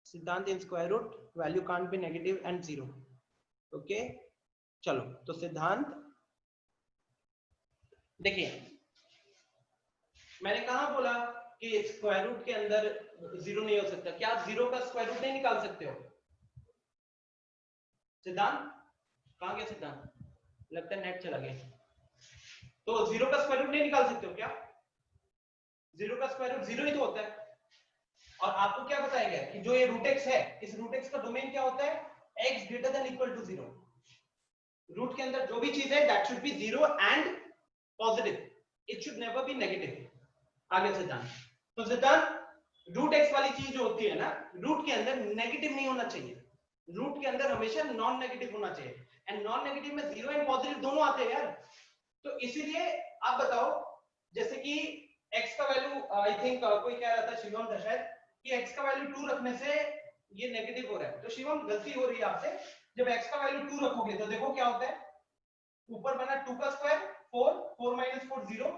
Siddhant in square root value can't be negative and 0। Okay चलो, तो सिद्धांत देखिए, मैंने कहा बोला कि स्क्वायर रूट के अंदर जीरो नहीं हो सकता? क्या आप जीरो का स्क्वायर रूट नहीं निकाल सकते हो? सिद्धांत कहां गया? सिद्धांत लगता है नेट चला गया। तो जीरो का स्क्वायर रूट नहीं निकाल सकते हो क्या? जीरो का स्क्वायर रूट जीरो ही तो होता है। और आपको क्या बताया गया कि जो ये रूट एक्स है, इस रूट एक्स का डोमेन क्या होता है? x greater than equal to zero. Root के अंदर जो भी चीज है that should be zero and positive, it should never be negative. आगे सिद्धांत, तो सिद्धांत रूट एक्स वाली चीज जो होती है ना, रूट के अंदर नेगेटिव नहीं होना चाहिए, रूट के अंदर हमेशा नॉन नेगेटिव होना चाहिए। एंड नॉन नेगेटिव में जीरो एंड पॉजिटिव दोनों आते हैं यार। तो इसीलिए आप बताओ, जैसे कि x का वैल्यू आई थिंक कोई कह रहा था, शिवम था शायद, कि x का वैल्यू 2 रखने से ये नेगेटिव हो रहा है। तो शिवम गलती हो रही है आपसे, जब x का वैल्यू 2 रखोगे तो देखो क्या होता है, ऊपर बना 2 का स्क्वायर 4, 4 - 4 0,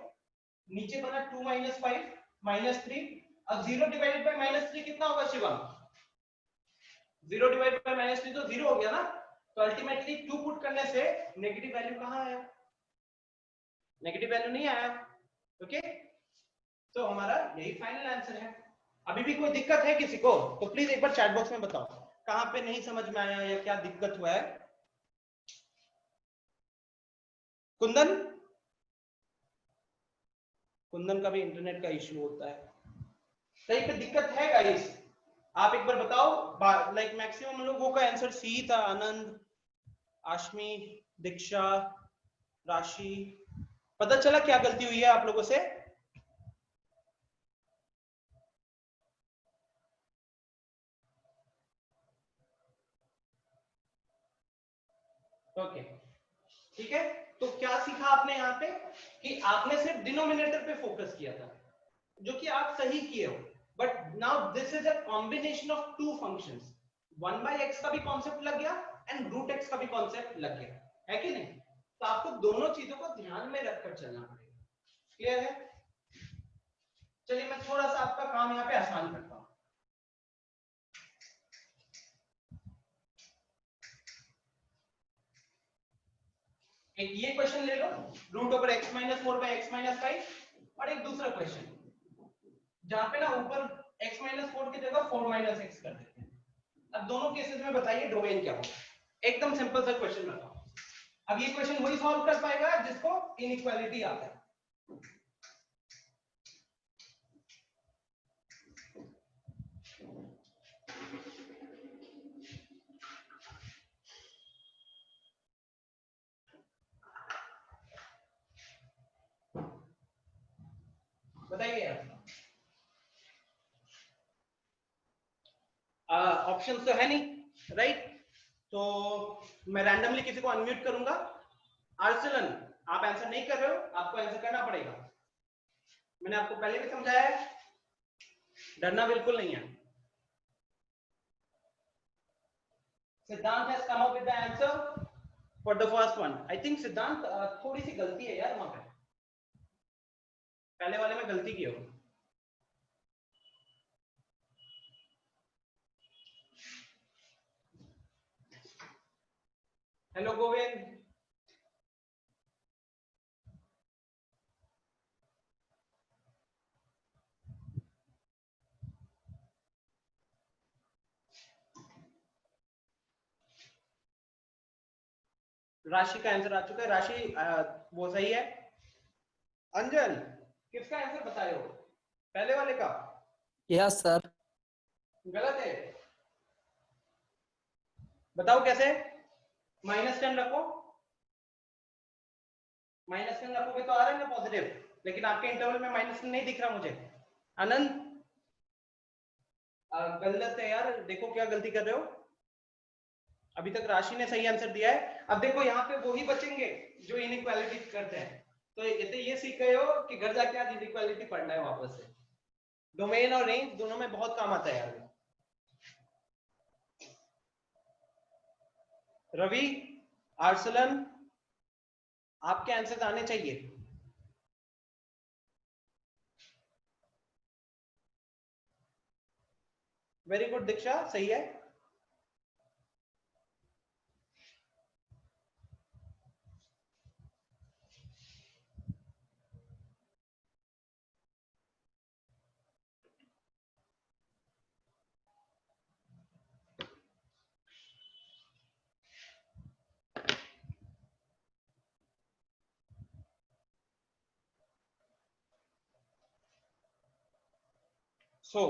नीचे बना 2 - 5 -3। अब 0 डिवाइडेड बाय -3 कितना होगा शिवम? 0 डिवाइडेड बाय -3 तो 0 हो गया ना। तो अल्टीमेटली 2 पुट करने से नेगेटिव वैल्यू कहां आया? नेगेटिव वैल्यू नहीं आया। ओके, तो हमारा यही फाइनल आंसर है। अभी भी कोई दिक्कत है किसी को तो प्लीज एक बार चैट बॉक्स में बताओ कहां पे नहीं समझ में आया या क्या दिक्कत हुआ है। कुंदन, कुंदन का भी इंटरनेट का इश्यू होता है, कहीं पे दिक्कत है गाइस? आप एक बार बताओ। लाइक मैक्सिमम लोगों का आंसर सी था। आनंद, आशमी, दीक्षा, राशि, पता चला क्या गलती हुई है आप लोगों से? ओके, ठीक है। तो क्या सीखा आपने यहाँ पे कि आपने सिर्फ डिनोमिनेटर पे फोकस किया था, जो कि आप सही किए हो। But now this is a combination of two functions, 1/x का भी कॉन्सेप्ट लग गया एंड रूट x का भी कॉन्सेप्ट लग गया, है कि नहीं? तो आपको दोनों चीजों को ध्यान में रखकर चलना पड़ेगा। क्लियर है? चलिए मैं थोड़ा सा आपका काम यहाँ पे आसान करता हूँ। एक ये क्वेश्चन ले लो, √(x-4/x-5), और एक दूसरा क्वेश्चन जहां पे ना ऊपर x-4 की जगह 4-x कर देते हैं। अब दोनों केसेस में बताइए डोमेन क्या होगा। एकदम सिंपल सा क्वेश्चन बताओ। अब ये क्वेश्चन वही सॉल्व कर पाएगा जिसको इनइक्वालिटी आता है। बताइए ऑप्शन तो है नहीं, राइट? तो मैं रैंडमली किसी को अनम्यूट करूंगा। आर्सलन, आप आंसर नहीं कर रहे हो, आपको आंसर करना पड़ेगा। मैंने आपको पहले भी समझाया है, डरना बिल्कुल नहीं है। सिद्धांत has come up with the answer for the first one. I think सिद्धांत थोड़ी सी गलती है यार वहां पे, पहले वाले में गलती की हो। हेलो गोविंद, राशि का आंसर आ चुका है। राशि वो सही है। अंजन, किसका आंसर बताए हो? पहले वाले का? Yes sir. गलत है, बताओ कैसे? -10 रखो, -10 रखोगे तो आ रहा है ना पॉजिटिव, लेकिन आपके इंटरवल में -10 नहीं दिख रहा मुझे। आनंद, गलत है यार, देखो क्या गलती कर रहे हो। अभी तक राशि ने सही आंसर दिया है। अब देखो यहाँ पे वही बचेंगे जो इनइक्वालिटी करते हैं। तो ये सीख गए हो कि घर जाके आज इनइक्वालिटी पढ़ना है वापस से। डोमेन और रेंज दोनों में बहुत काम आता है यार। रवि, आर्सलन, आपके आंसर आने चाहिए। वेरी गुड दीक्षा, सही है। सो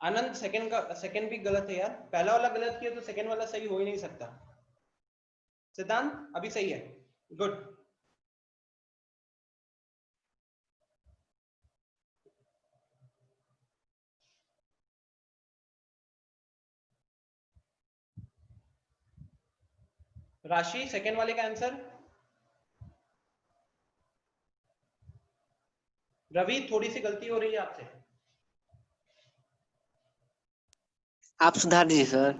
आनंद सेकंड भी गलत है यार, पहला वाला गलत किया तो सेकंड वाला सही हो ही नहीं सकता। सिद्धांत अभी सही है, गुड। राशि सेकंड वाले का आंसर। रवि थोड़ी सी गलती हो रही है आपसे, आप सुधार दीजिए सर।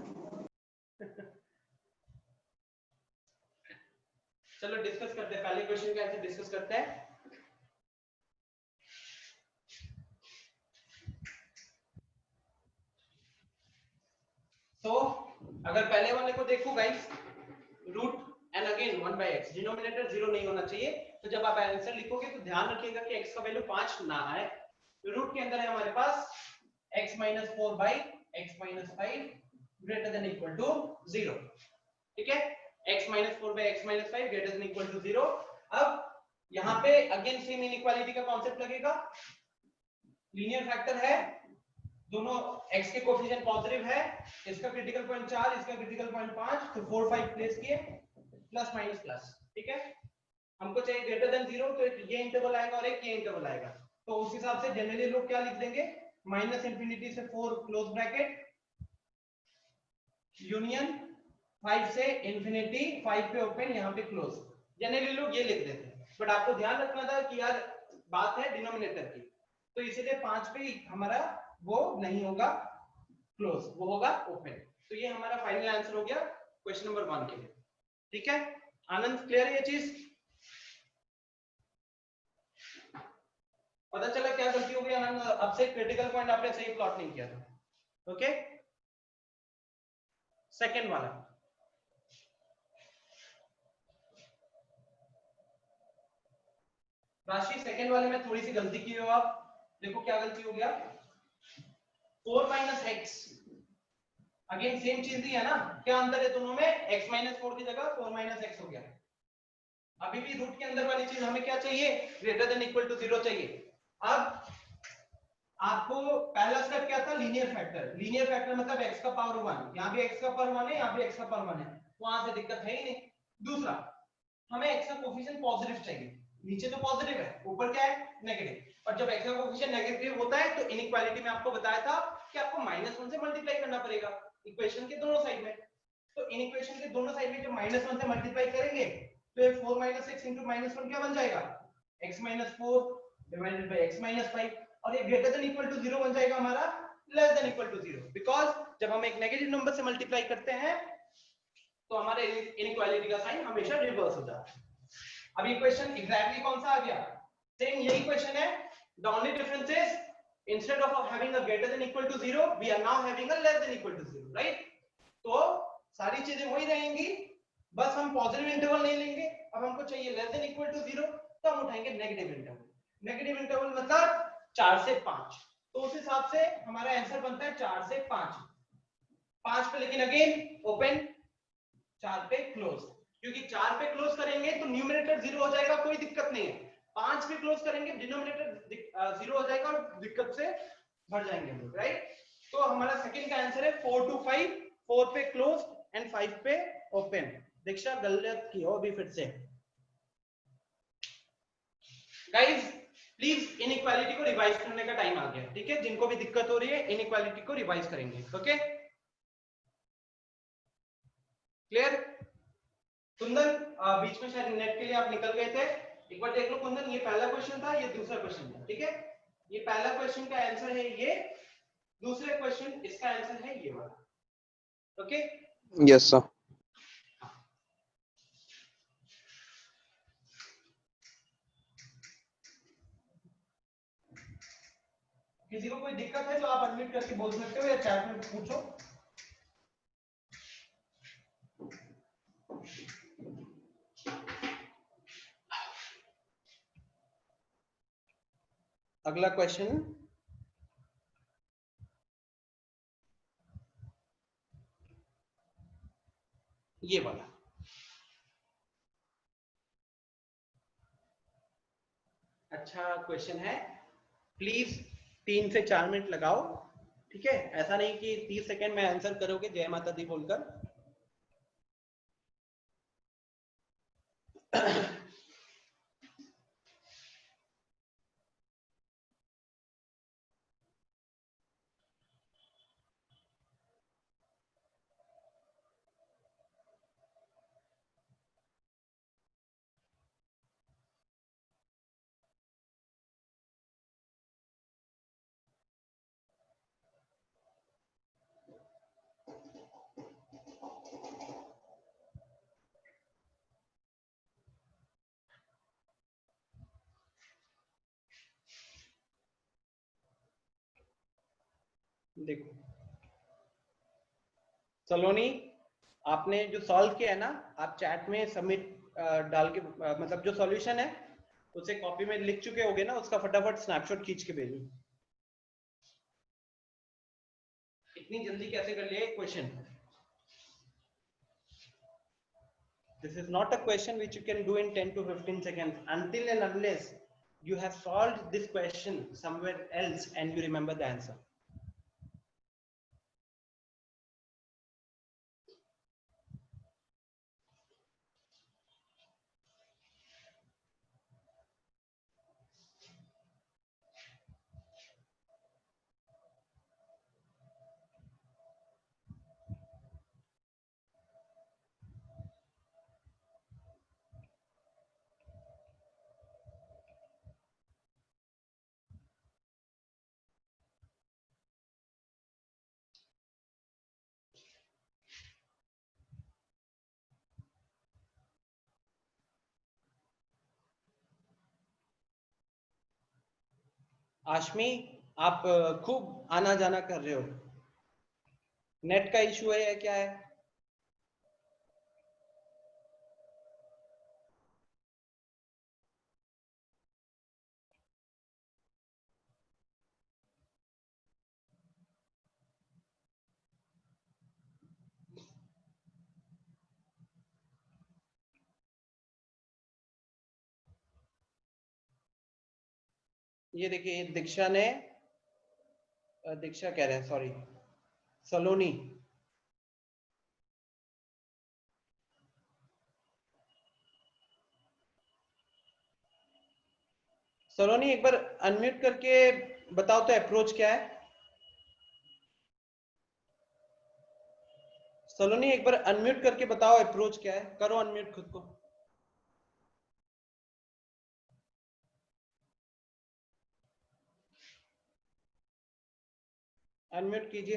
चलो डिस्कस करते हैं, पहले क्वेश्चन का आंसर डिस्कस करते हैं। तो अगर पहले वाले को देखो guys, root and again 1/x, denominator 0 नहीं होना चाहिए। तो जब आप आंसर लिखोगे तो ध्यान रखिएगा कि x का वैल्यू 5 ना आए। तो रूट के अंदर है हमारे पास x - 4/x - 5 greater than equal to 0। ठीक है, x - 4/x - 5 greater than equal to 0। अब यहां पे अगेन सेम इनइक्वालिटी का कॉन्सेप्ट लगेगा। लीनियर फैक्टर है, दोनों x के कोएफिशिएंट पॉजिटिव है, इसका क्रिटिकल पॉइंट 4, इसका क्रिटिकल पॉइंट 5, तो 4 5 प्लेस किए, प्लस माइनस प्लस। ठीक है, हमको चाहिए ग्रेटर देन 0, तो एक ये इंटरवल आएगा और एक ये इंटरवल आएगा। तो उस हिसाब से जनरली लोग क्या लिख देंगे, -इंफिनिटी से 4 क्लोज ब्रैकेट यूनियन 5 से इंफिनिटी 5 पे ओपन, यहां पे क्लोज। जनरली लोग ये लिख देते हैं, बट आपको ध्यान रखना था कि यार बात है डिनोमिनेटर की, तो इसीलिए 5 पे हमारा वो नहीं होगा क्लोज, वो होगा ओपन। तो ये हमारा फाइनल आंसर हो गया क्वेश्चन नंबर 1 के लिए। ठीक है, आनंद क्लियर है ये चीज? पता चला क्या गलती हो गई आनंद? अब से क्रिटिकल पॉइंट आपने सही प्लॉट नहीं किया था। ओके, सेकंड वाला राशि, सेकंड वाले में थोड़ी सी गलती की हो आप, देखो क्या गलती हो गया। 4 - x, अगेन सेम चीज दी है ना, क्या अंतर है दोनों में? x - 4 की जगह 4 - x हो गया। अभी भी रूट के अंदर वाली चीज हमें क्या चाहिए, ग्रेटर देन इक्वल टू 0 चाहिए। अब आपको पहला स्टेप क्या था, लीनियर फैक्टर। लीनियर फैक्टर मतलब x का पावर 1, यहां भी x का पावर 1 है, यहां भी x का पावर 1 है, वहां से दिक्कत है ही नहीं। दूसरा, हमें x का कोएफिशिएंट पॉजिटिव चाहिए, नीचे तो पॉजिटिव है, ऊपर क्या है, नेगेटिव। और जब x का कोएफिशिएंट नेगेटिव होता है तो इनइक्वालिटी में आपको बताया था कि आपको -1 से मल्टीप्लाई करना पड़ेगा इक्वेशन के दोनों साइड में। तो इन इक्वेशन के दोनों साइड में जब -1 से मल्टीप्लाई करेंगे तो ये 4 - 6 * -1 क्या बन जाएगा, x - 4 डिवाइडेड बाय x - 5, और ये ग्रेटर देन इक्वल टू 0 बन जाएगा हमारा less than equal to 0, because जब हम एक नेगेटिव नंबर से मल्टीप्लाई करते हैं तो हमारे इनइक्वालिटी का साइन हमेशा रिवर्स हो जाता है। अब इक्वेशन एग्जैक्टली कौन सा आ गया, सेम यही इक्वेशन है, the only difference is instead of having a greater than equal to 0 we are now having a less than equal to 0, right? तो सारी चीजें वही रहेंगी, बस हम पॉजिटिव इंटरवल नहीं लेंगे। अब हमको चाहिए लेस देन इक्वल टू 0, तो हम उठाएंगे नेगेटिव इंटरवल। नेगेटिव इंटरवल मतलब 4 से 5, तो उस हिसाब से हमारा आंसर बनता है 4 से 5। 5 पे लेकिन अगेन ओपन, 4 पे क्लोज, क्योंकि 4 पे क्लोज करेंगे तो न्यूमरेटर 0 हो जाएगा, कोई दिक्कत नहीं है। 5 पे क्लोज करेंगे डिनोमिनेटर 0 हो जाएगा और दिक्कत से भर जाएंगे हम लोग, राइट? तो हमारा सेकंड का आंसर है 4 to 5, 4 पे क्लोज एंड 5 पे ओपन। दीक्षा गलत की हो अभी फिर से। गाइस प्लीज इनइक्वालिटी को रिवाइज करने का टाइम आ गया, ठीक है? जिनको भी दिक्कत हो रही है इनइक्वालिटी को रिवाइज करेंगे, ओके? क्लियर? कुंदन बीच में शायद नेट के लिए आप निकल गए थे, एक बार देख लो कुंदन, ये पहला क्वेश्चन था, ये दूसरा क्वेश्चन था, ठीक है? ये पहला क्वेश्चन का आंसर है ये, दूसरे क्वेश्चन इसका आंसर है ये वाला, ओके? Yes, sir. किसी को कोई दिक्कत है तो आप अनम्यूट करके बोल सकते हो या चैट में पूछो। अगला क्वेश्चन ये वाला, अच्छा क्वेश्चन है, प्लीज 3 से 4 मिनट लगाओ, ठीक है। ऐसा नहीं कि 30 सेकंड में आंसर करोगे जय माता दी बोलकर। देखो सलोनी, आपने जो सॉल्व किया है ना, आप चैट में सबमिट डाल के मतलब जो सॉल्यूशन है उसे कॉपी में लिख चुके होगे ना, उसका फटाफट स्नैपशॉट खींच के भेजो। इतनी जल्दी कैसे कर लिया question? This is not a question which you can do in 10 to 15 seconds until and unless you have solved this question somewhere else and you remember the answer. Ashmi, आप खूब आना जाना कर रहे हो, नेट का इशू है या क्या है? ये देखिए दीक्षा ने, दीक्षा कह रहे हैं सॉरी, सलोनी, सलोनी एक बार अनम्यूट करके बताओ तो अप्रोच क्या है? सलोनी एक बार अनम्यूट करके बताओ अप्रोच क्या है, करो अनम्यूट खुद को। अनम्यूट कीजिए।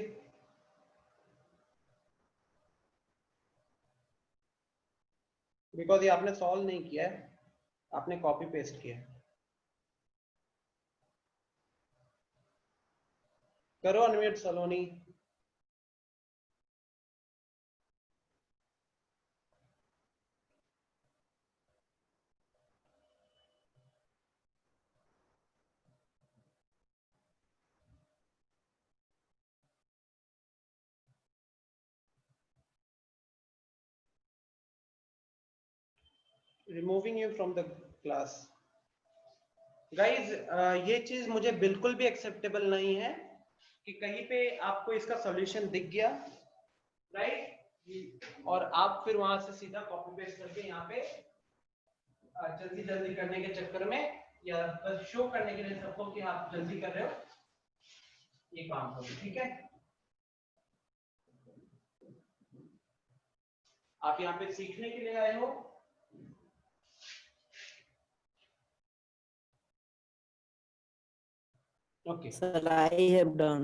बिकॉज ये आपने सॉल्व नहीं किया है, आपने कॉपी पेस्ट किया है। करो unmute Saloni. Removing you from the class. Guys ये चीज मुझे बिल्कुल भी एक्सेप्टेबल नहीं है कि कहीं पे आपको इसका सॉल्यूशन दिख गया, राइट, और आप फिर वहां से सीधा कॉपी पेस्ट करके यहाँ पे जल्दी जल्दी करने के चक्कर में या बस शो करने के लिए सबको कि आप जल्दी कर रहे हो, ये काम करो, ठीक है। आप यहाँ पे सीखने के लिए आए हो, okay sir I have done.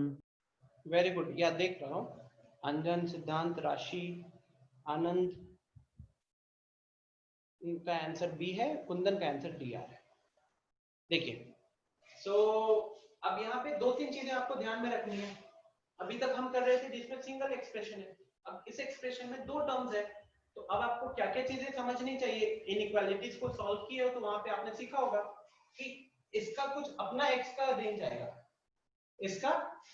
Very good. या देख रहा हूँ, अंजन, सिद्धांत, राशि, आनंद, इनका आंसर बी है, कुंदन का आंसर डी आ रहा है। देखिए सो अब यहाँ पे 2-3 चीजें आपको ध्यान में रखनी है। अभी तक हम कर रहे थे जिसमें सिंगल एक्सप्रेशन है, अब इस एक्सप्रेशन में 2 टर्म्स है, तो अब आपको क्या क्या चीजें समझनी चाहिए। इनइक्वालिटीज को सॉल्व किए हो तो वहां पे आपने सीखा होगा कि इसका कुछ अपना एक्स का रेंज आएगा, इसका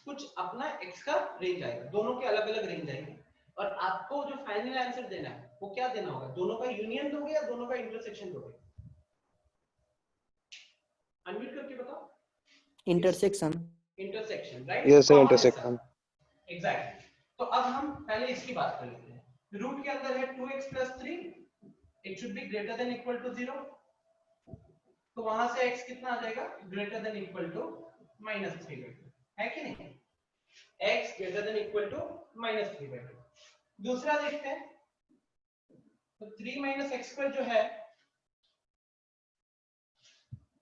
कुछ अपना एक्स का रेंज आएगा, दोनों के अलग अलग रेंज आएंगे, और आपको जो फाइनल आंसर देना है वो क्या देना होगा, दोनों का यूनियन दोगे या दोनों का इंटरसेक्शन दोगे? अनम्यूट करके बताओ। Intersection. Intersection, right? Yes, sir, intersection. Exactly. तो अब हम पहले इसकी बात कर लेते हैं। रूट के अंदर है 2x + 3, it should be greater than equal to 0। तो वहां से x कितना आ जाएगा? ग्रेटर देन इक्वल टू -3/2, है कि नहीं? x greater than equal to -3/2। दूसरा देखते हैं, तो 3 - x² जो है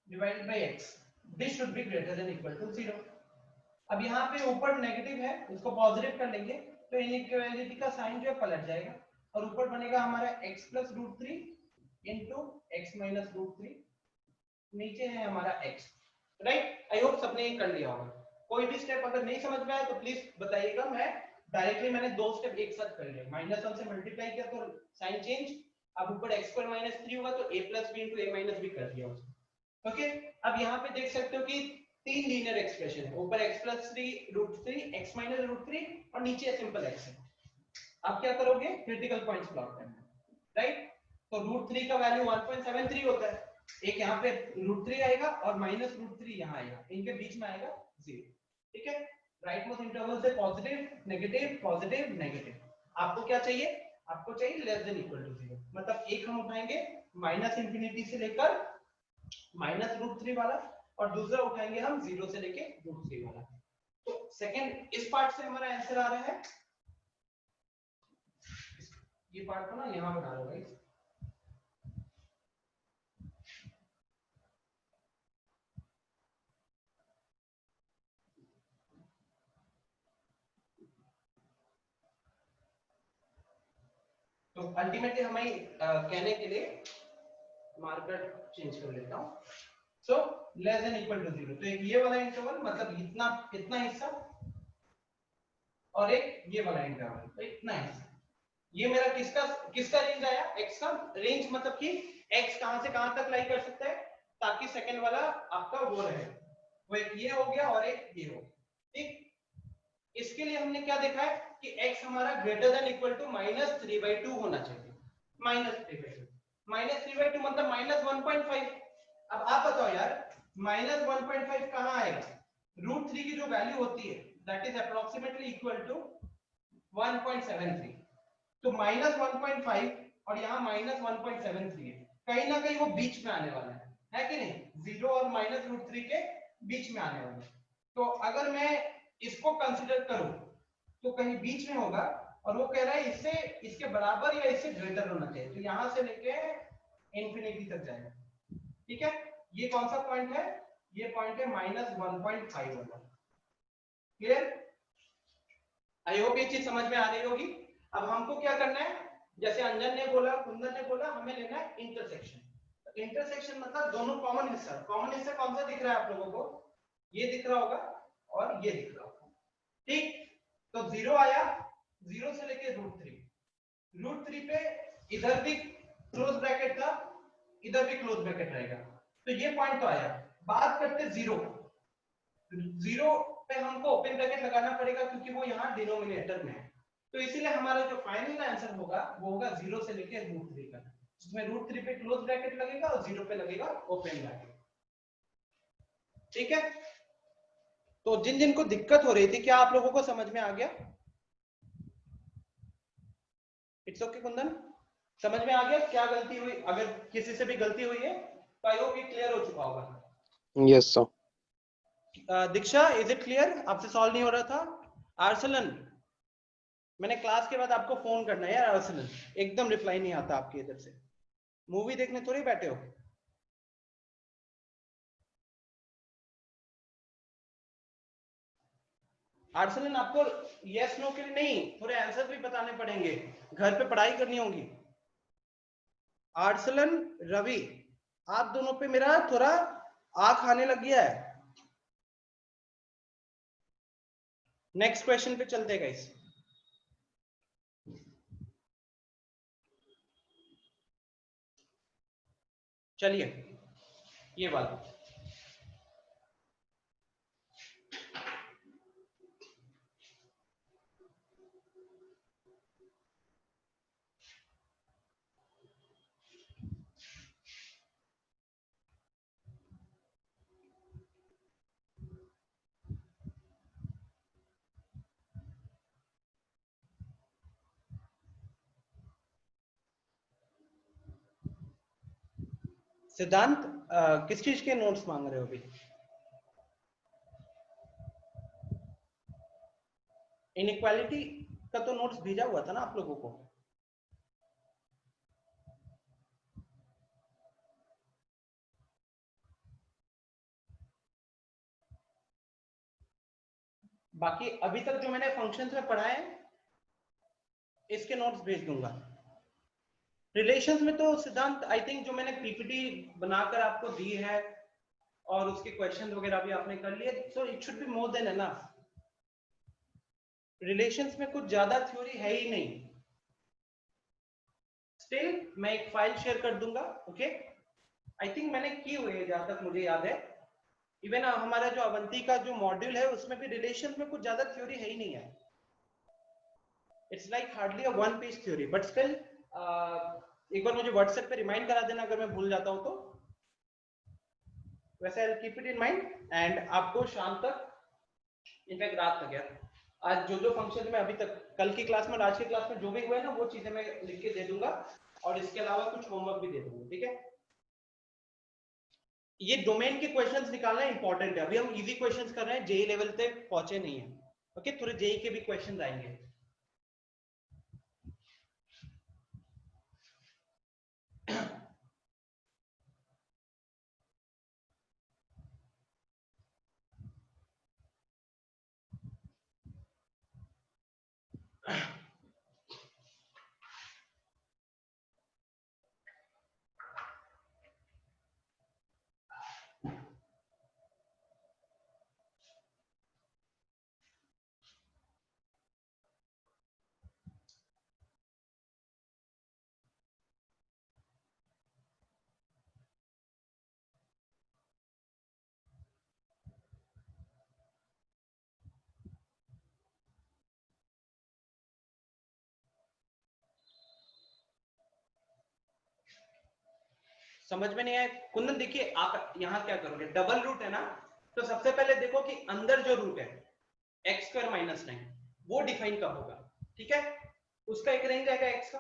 divided by x, this should be greater than equal to 0। अब यहाँ पे ऊपर नेगेटिव है, उसको पॉजिटिव कर लेंगे तो इनइक्वालिटी का साइन जो है पलट जाएगा और ऊपर बनेगा हमारा x + √3 इंटू x - √3, नीचे है हमारा x, राइट? आई होप सबने ये कर लिया होगा। कोई भी स्टेप अगर नहीं समझ में आया तो प्लीज बताइएगा। मैंने दो स्टेप एक साथ कर लिए, -1 से मल्टीप्लाई किया तो साइन चेंज, अब ऊपर x² - 3 होगा तो a + b into a - b कर दिया उसको। ओके, अब यहाँ पे देख सकते हो कि 3 लीनियर एक्सप्रेशन है, ऊपर x + 3√3, x - √3 और नीचे सिंपल x है। आप क्या करोगे? क्रिटिकल पॉइंट्स प्लॉट करना, राइट? तो √3 का वैल्यू 1.73 होता है, एक यहाँ पे √3 आएगा और -√3 यहाँ आएगा, इनके बीच में आएगा 0, ठीक है? राइट मोस्ट इंटरवल से पॉजिटिव नेगेटिव पॉजिटिव नेगेटिव। आपको क्या चाहिए? आपको चाहिए लेस देन इक्वल टू 0, मतलब एक हम उठाएंगे -∞ से लेकर -√3 वाला और दूसरा उठाएंगे हम 0 से लेके √3 वाला। तो सेकंड इस पार्ट से हमारा आंसर आ रहा है, ये पार्ट को ना यहां बना लो गाइस। तो अल्टीमेटली हमें कहने के लिए मार्कर चेंज कर लेता हूं। So less than equal to 0, तो एक ये वाला इंटरवल, मतलब इतना हिस्सा, और एक ये वाला इंटरवल, तो इतना हिस्सा। ये मेरा किसका रेंज आया? x का रेंज, मतलब कि x कहां से कहां तक लाई कर सकता है ताकि सेकंड वाला आपका वो रहे, वो एक ये हो गया और एक ये हो, ठीक? इसके लिए हमने क्या देखा है कि x हमारा ग्रेटर देन इक्वल टू -3/2 होना चाहिए। -3/2 मतलब -1.5। अब आप बताओ यार, -1.5 कहां आएगा? √3 की जो वैल्यू होती है that is approximately equal to 1.73, तो -1.5 और यहाँ -1.73 है, कहीं ना कहीं वो बीच में आने वाला है कि नहीं? 0 और -√3 के बीच में आने वाला है। तो अगर मैं इसको कंसीडर करूं तो कहीं बीच में होगा, और वो कह रहा है इससे इसके बराबर या इससे ग्रेटर होना चाहिए, तो यहां से लेके इंफिनिटी तक जाएगा, ठीक है? ये कौन सा पॉइंट है? ये पॉइंट है -1.5 वाला। क्लियर? आई होप ये चीज समझ में आ रही होगी। अब हमको क्या करना है, जैसे अंजन ने बोला, कुंदन ने बोला, हमें लेना है इंटरसेक्शन। इंटरसेक्शन मतलब दोनों कॉमन हिस्सा कौन सा दिख रहा है आप लोगों को? ये दिख रहा होगा और ये दिख रहा होगा, ठीक? तो 0 आया, 0 से लेके √3 पे इधर भी क्लोज ब्रैकेट था, इधर भी क्लोज ब्रैकेट रहेगा, तो ये पॉइंट तो आया। बात करते 0 पे हमको ओपन ब्रैकेट लगाना पड़ेगा क्योंकि वो यहाँ डिनोमिनेटर में है, तो इसीलिए हमारा जो फाइनल आंसर होगा वो होगा 0 से लेके √3 तक, जिसमें √3 पे क्लोज ब्रैकेट लगेगा और 0 पे लगेगा ओपन ब्रैकेट, ठीक है? तो जिन जिनको दिक्कत हो रही थी, क्या आप लोगों को समझ में आ गया? इट्स ओके कुंदन, समझ में आ गया क्या गलती हुई? अगर किसी से भी गलती हुई है तो आई होप ये क्लियर हो चुका होगा। Yes, sir. Diksha, is it clear? आपसे सॉल्व नहीं हो रहा था? आर्सलन, मैंने क्लास के बाद आपको फोन करना है यार। आर्सलन, एकदम रिप्लाई नहीं आता आपके इधर से, मूवी देखने थोड़ी बैठे हो। आर्सलन, आपको यस नो के लिए नहीं, थोड़े आंसर भी बताने पड़ेंगे, घर पे पढ़ाई करनी होगी। आर्सलन, रवि, आप दोनों पे मेरा थोड़ा आंख आने लग गया है। नेक्स्ट क्वेश्चन पे चलते गाइस। चलिए ये वाला, सिद्धांत किस चीज के नोट्स मांग रहे हो अभी? इनइक्वालिटी का तो नोट्स भेजा हुआ था ना आप लोगों को? बाकी अभी तक जो मैंने फंक्शंस में पढ़ा है इसके नोट्स भेज दूंगा। रिलेशंस में तो सिद्धांत आई थिंक जो मैंने पीपीटी बनाकर आपको दी है और उसके क्वेश्चन वगैरह भी आपने कर लिए, so it should be more than enough. Relations में कुछ ज्यादा थ्योरी है ही नहीं। स्टिल मैं एक फाइल शेयर कर दूंगा, ओके? आई थिंक मैंने की हुई है जहां तक मुझे याद है। इवन हमारा जो अवंती का जो मॉड्यूल है उसमें भी रिलेशंस में कुछ ज्यादा थ्योरी है ही नहीं है। It's like hardly a one page theory, but still एक बार मुझे व्हाट्सएप पे रिमाइंड करा देना अगर मैं भूल जाता हूं तो। वैसे I will keep it in mind and आपको शाम तक, इनफैक्ट रात तक यार, आज जो जो फंक्शन में अभी तक कल की क्लास में और आज की क्लास में जो भी हुए ना वो चीजें मैं लिख के दे दूंगा और इसके अलावा कुछ होमवर्क भी दे दूंगा, ठीक है? ये डोमेन के क्वेश्चंस निकालना इंपॉर्टेंट है। अभी हम इजी क्वेश्चंस कर रहे हैं, जेई लेवल तक पहुंचे नहीं है, ओके? थोड़े जेई के भी क्वेश्चंस आएंगे। समझ में नहीं आया कुंदन? देखिए आप यहाँ क्या करोगे, डबल रूट है ना, तो सबसे पहले देखो कि अंदर जो रूट है एक्स स्क्वायर माइनस 9 वो डिफाइन कब होगा, ठीक है? उसका एक रेंज आएगा एक्स का,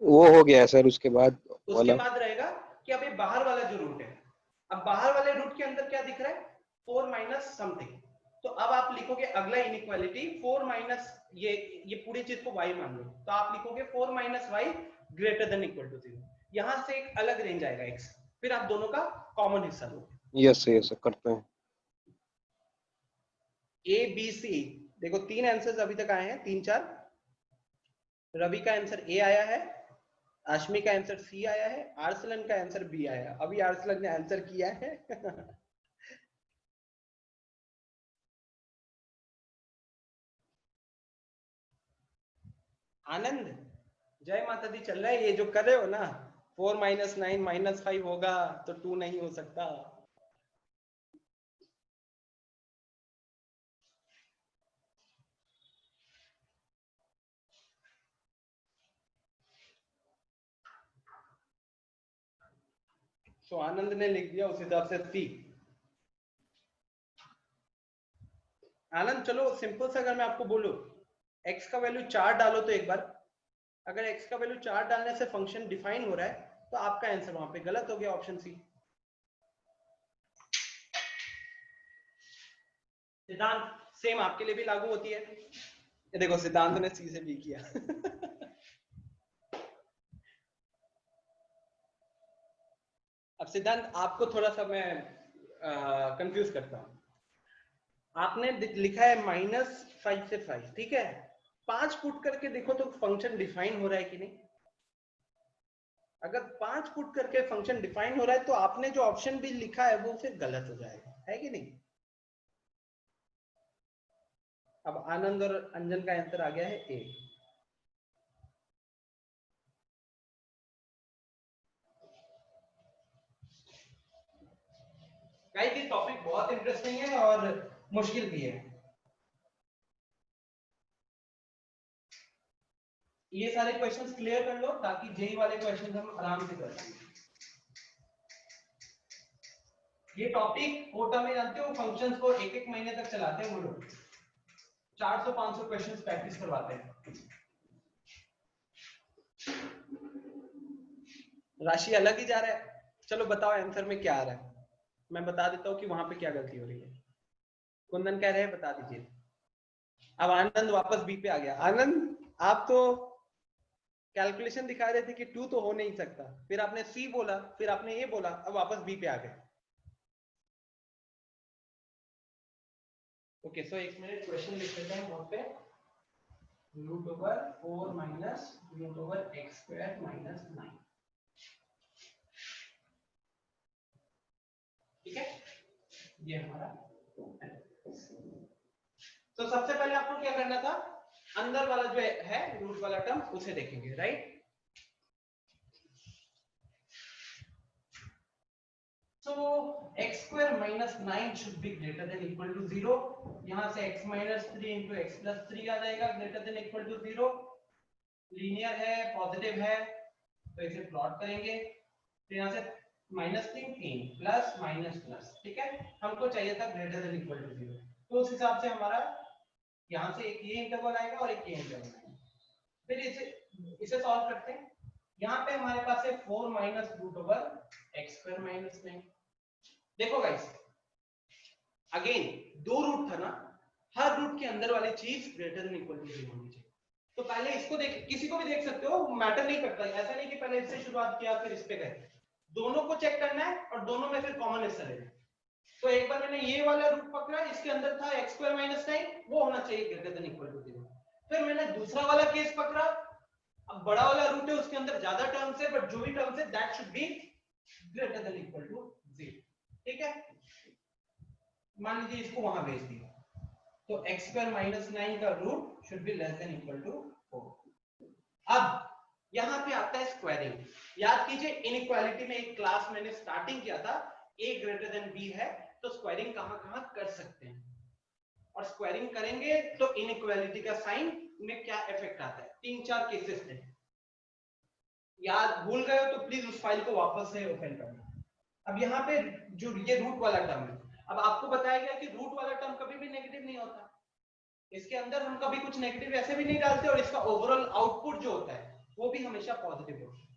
वो हो गया सर। उसके बाद उसके बाद रहेगा कि अब ये बाहर वाला जो रूट है, अब बाहर वाले रूट के अंदर क्या दिख रहा है? 4 माइनस समथिंग। तो अब आप लिखोगे अगला इनइक्वालिटी 4 माइनस ये पूरी चीज को y मान लो, तो आप लिखोगे 4 minus Y greater than equal to 0। यहां से एक अलग रेंज आएगा x, फिर आप दोनों का कॉमन हिस्सा लो। यस सर करते हैं। ए बी सी, देखो 3 आंसर्स अभी तक आए हैं, 3-4। रवि का आंसर ए आया है, आशमी का आंसर सी आया है, आर्सलन का आंसर बी आया है। अभी आर्सलन ने आंसर किया है। आनंद, जय माता दी चल रहा है। ये जो कर रहे हो ना 4 माइनस 9 माइनस 5 होगा तो 2 नहीं हो सकता। तो आनंद ने लिख दिया उस हिसाब से सी। आनंद चलो सिंपल सा, अगर मैं आपको बोलूं x का वैल्यू 4 डालो तो एक बार, अगर x का वैल्यू 4 डालने से फंक्शन डिफाइन हो रहा है तो आपका आंसर वहां पे गलत हो गया, ऑप्शन सी। सिद्धांत सेम आपके लिए भी लागू होती है। ये देखो सिद्धांत ने सी से बी किया। अब सिद्धांत आपको थोड़ा सा मैं कंफ्यूज करता हूं। आपने लिखा है -5 से 5, ठीक है? 5 पुट करके देखो तो फंक्शन डिफाइन हो रहा है कि नहीं? अगर 5 पुट करके फंक्शन डिफाइन हो रहा है तो आपने जो ऑप्शन भी लिखा है वो फिर गलत हो जाएगा, है कि नहीं? अब आनंद और अंजन का आंसर आ गया है ए। गाइस ये टॉपिक बहुत इंटरेस्टिंग है और मुश्किल भी है। ये सारे क्वेश्चंस क्लियर कर लो ताकि जेई वाले क्वेश्चंस हम आराम से कर सकें। ये टॉपिक कोटा में जानते हो फंक्शंस को एक एक महीने तक चलाते हैं वो लोग, 400-500 क्वेश्चंस प्रैक्टिस करवाते हैं। राशि अलग ही जा रहा है। चलो बताओ आंसर में क्या आ रहा है, मैं बता देता हूँ कि वहां पे क्या गलती हो रही है। कुंदन कह रहे हैं बता दीजिए। अब आनंद वापस बी पे आ गया। आनंद आप तो कैलकुलेशन दिखा रहे थे कि 2 तो हो नहीं सकता, फिर आपने सी बोला, फिर आपने ए बोला, अब वापस बी पे आ गए। ओके सो एक मिनट क्वेश्चन लिख लेते हैं वहां पे। √4 माइनस √x² माइनस 9, ठीक है, ये हमारा। तो सबसे पहले आपको क्या करना था, अंदर वाला जो है रूट वाला टर्म उसे देखेंगे, right. So x² minus 9 should be greater than equal to 0. यहां से x minus 3 into x plus 3 आ जाएगा greater than equal to 0. Linear है, पॉजिटिव है, तो इसे प्लॉट करेंगे। तो यहां से -3 प्लस माइनस प्लस, ठीक है। हमको चाहिए था ग्रेटर देन इक्वल टू 0, तो उस हिसाब से हमारा यहां से एक ये इंटरवल आएगा और एक ये इंटरवल आएगा। फिर इसे सॉल्व करते हैं। यहाँ पे हमारे पास है 4 माइनस √x² माइनस 9। देखो गाइस, अगेन 2 रूट था ना, हर रूट के अंदर वाली चीज ग्रेटर देन इक्वल टू 0 होनी चाहिए। तो पहले इसको देख, किसी को भी देख सकते हो, मैटर नहीं करता, ऐसा नहीं कि पहले इससे शुरुआत किया फिर इस पे गए, दोनों को चेक करना है और दोनों में फिर कॉमन हिस्सा लेना। तो एक बार मैंने ये वाला रूट पकड़ा, इसके अंदर था x² माइनस 9, वो होना चाहिए ग्रेटर देन इक्वल टू 0। फिर मैंने दूसरा वाला केस पकड़ा, अब बड़ा वाला रूट है, उसके अंदर ज्यादा टर्म्स है, बट जो भी टर्म्स है that should be greater than equal to 0, ठीक है। मान लीजिए इसको वहां भेज दिया, तो x² माइनस 9 का root should be less than equal to 4। अब यहां पे आता है स्क्वायरिंग। याद कीजिए इनइक्वालिटी में एक क्लास मैंने स्टार्टिंग किया था, a ग्रेटर देन b है, तो स्क्वायरिंग कहां-कहां कर सकते हैं, और स्क्वायरिंग करेंगे तो इनइक्वालिटी का साइन में क्या इफेक्ट आता है। 3-4 केसेस थे, याद भूल गए हो तो प्लीज उस फाइल को वापस से ओपन करना। अब यहाँ पे जो ये रूट वाला टर्म है, अब आपको बताया गया कि रूट वाला टर्म कभी भी नेगेटिव नहीं होता, इसके अंदर हम कभी कुछ नेगेटिव ऐसे भी नहीं डालते, और इसका ओवरऑल आउटपुट जो होता है वो भी हमेशा पॉजिटिव होता है।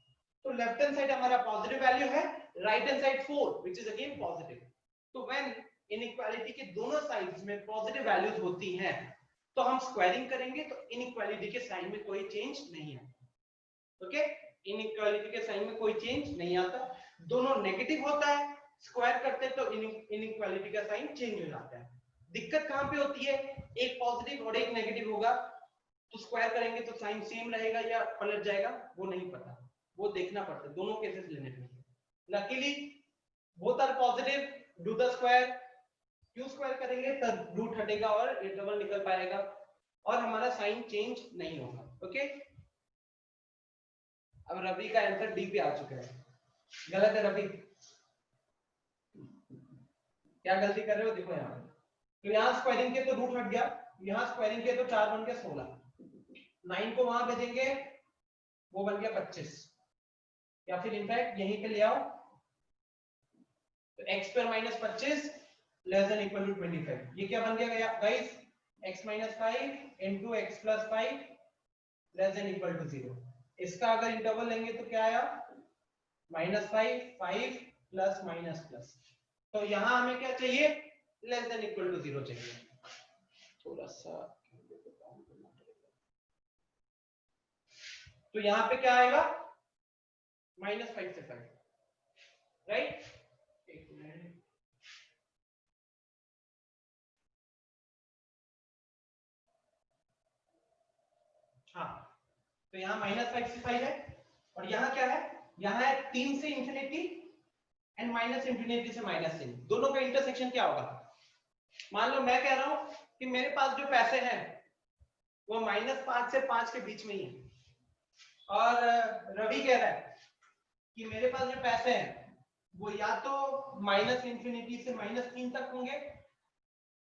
तो लेफ्ट हैंड साइड हमारा पॉजिटिव वैल्यू है, right hand side 4 which is again positive. तो व्हेन इनइक्वालिटी के दोनों साइड्स में पॉजिटिव वैल्यूज होती हैं, तो हम स्क्वायरिंग करेंगे तो इनइक्वालिटी के साइन में कोई चेंज नहीं आता। ओके, इनइक्वालिटी के साइन में कोई चेंज नहीं आता, दोनों नेगेटिव होता है, स्क्वायर करते हैं तो इनइक्वालिटी का साइन चेंज हो जाता है। दिक्कत कहां पे होती है, एक पॉजिटिव और एक नेगेटिव होगा, तो स्क्वायर करेंगे तो साइन सेम रहेगा या पलट जाएगा वो नहीं पता, वो देखना पड़ता है, दोनों केसेस लेने पड़ते। Luckily both are positive, do the square, क्यों स्क्वायर करेंगे तब रूट हटेगा और इंटरवल निकल पाएगा और हमारा साइन चेंज नहीं होगा। ओके, अब रवि का आंसर डी पे आ चुका है, गलत है रवि, क्या गलती कर रहे हो देखो यहाँ, तो यहाँ स्क्वायरिंग के तो रूट हट गया, यहाँ स्क्वायरिंग के तो 4 बन गया 16, 9 को वहां भेजेंगे वो बन गया 25, या फिर इनफैक्ट यहीं पे ले आओ, तो x² minus 25 less than equal to 25, ये क्या बन गया guys, x minus 5 into x plus 5 less than equal to 0। इसका अगर इंटरवल लेंगे तो क्या आया, -5 5 प्लस माइनस प्लस, तो यहां हमें क्या चाहिए, लेस देन इक्वल टू 0 चाहिए। थोड़ा सा तो यहां पे क्या आएगा, -5 से 5, राइट। एक मिनट, हाँ, तो यहाँ -5 से 5 है, और यहाँ क्या है, यहाँ है 3 से इंफिनिटी एंड -इंफिनिटी से -3, दोनों का इंटरसेक्शन क्या होगा। मान लो मैं कह रहा हूं कि मेरे पास जो पैसे हैं वो -5 से 5 के बीच में ही है, और रवि कह रहा है कि मेरे पास जो पैसे हैं वो या तो -इंफिनिटी से -3 तक होंगे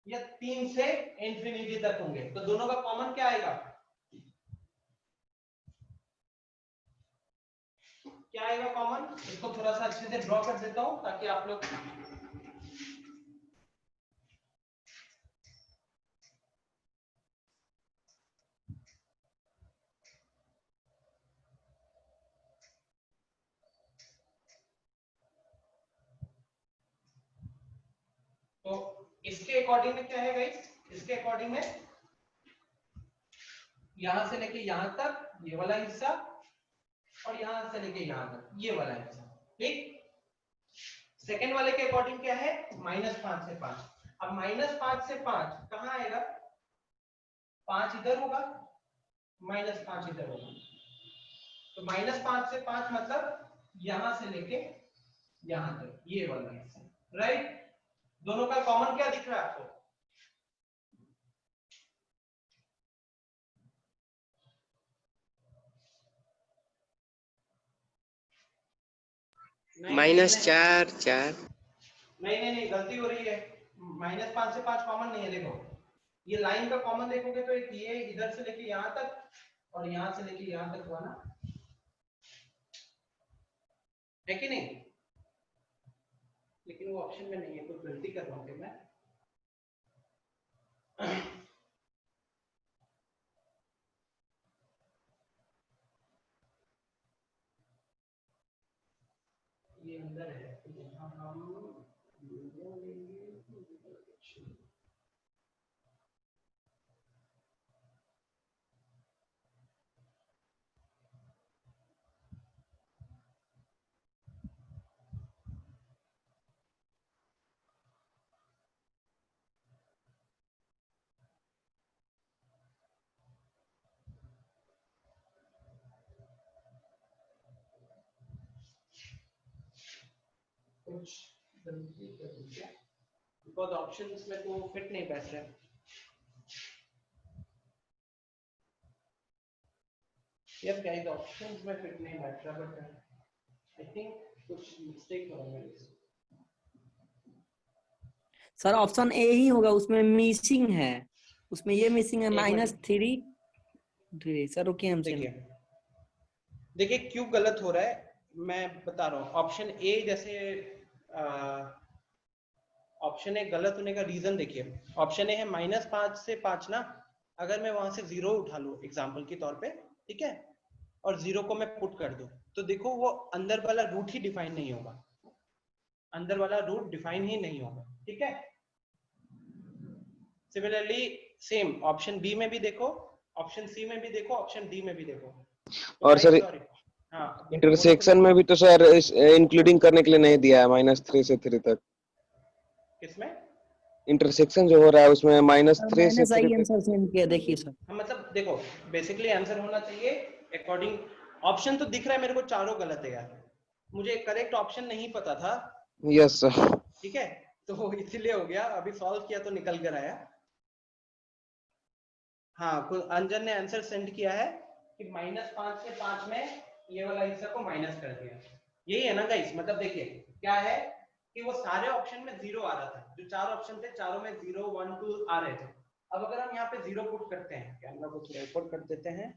या 3 से इंफिनिटी तक होंगे, तो दोनों का कॉमन क्या आएगा, क्या आएगा कॉमन। इसको थोड़ा सा अच्छे से ड्रॉ कर देता हूं ताकि आप लोग इसके अकॉर्डिंग में क्या है गाइस, इसके अकॉर्डिंग में यहां से लेके यहां तक ये वाला हिस्सा और यहां से लेके यहां तक ये वाला हिस्सा, ठीक। सेकंड वाले के अकॉर्डिंग क्या है, -5 से 5। अब -5 से 5 कहां आएगा, 5 इधर होगा, -5 इधर होगा, तो -5 से 5 मतलब यहां से लेके यहां तक ये वाला हिस्सा, राइट। दोनों का कॉमन क्या दिख रहा है आपको, -4 4 नहीं गलती हो रही है, -5 से 5 कॉमन नहीं है। देखो ये लाइन का कॉमन देखोगे तो एक ये इधर से लेके यहां तक और यहां से लेके यहां तक हुआ ना, है कि नहीं। लेकिन वो ऑप्शन में नहीं है, कुछ गलती कर रहा हूं मैं। ये अंदर है, तो यहाँ हम कुछ गलती कर दिया, बिकॉज ऑप्शंस में तो फिट नहीं बैठ रहा है। यार गाइस ऑप्शंस में फिट नहीं बैठ रहा, बट आई थिंक कुछ मिस्टेक हो रहा है। सर ऑप्शन ए ही होगा, उसमें मिसिंग है, उसमें ये मिसिंग है एक मिनट। -3 सर रुकिए हम देखिए क्यों गलत हो रहा है मैं बता रहा हूँ। ऑप्शन ए जैसे ऑप्शन ए गलत होने का रीजन देखिए, ऑप्शन ए है -5 से 5 ना, अगर मैं वहां से 0 उठा लूं एग्जांपल के तौर पे, ठीक है, और 0 को मैं पुट कर दूं, तो देखो वो अंदर वाला रूट ही डिफाइन नहीं होगा, अंदर वाला रूट डिफाइन ही नहीं होगा, ठीक है। सिमिलरली सेम ऑप्शन बी में भी देखो, ऑप्शन सी में भी देखो, ऑप्शन डी में भी देखो। तो और सर हाँ इंटरसेक्शन में भी तो सर इंक्लूडिंग करने के लिए नहीं दिया है -3 से 3 तक। किसमें इंटरसेक्शन जो हो रहा है उसमें -3 से मैंने 3 सही तक। आंसर सेंड किया, देखिए सर। हाँ मतलब देखो बेसिकली आंसर होना चाहिए अकॉर्डिंग, ऑप्शन तो दिख रहा है मेरे को चारों गलत है यार, मुझे करेक्ट ऑप्शन नहीं पता था, यस सर। ठीक है, तो इसीलिए हो गया, अभी सॉल्व किया तो निकल कर आया। हाँ अंजन ने आंसर सेंड किया है कि -5 से 5 में ये वाला हिस्सा को माइनस कर दिया, यही है ना गाइस। मतलब देखिए क्या है कि वो सारे ऑप्शन में 0 आ रहा था, जो 4 ऑप्शन थे चारों में 0 1 2 आ रहे थे। अब अगर हम यहाँ पे 0 पुट करते हैं, कैमरा को थोड़ा ऊपर कर देते हैं,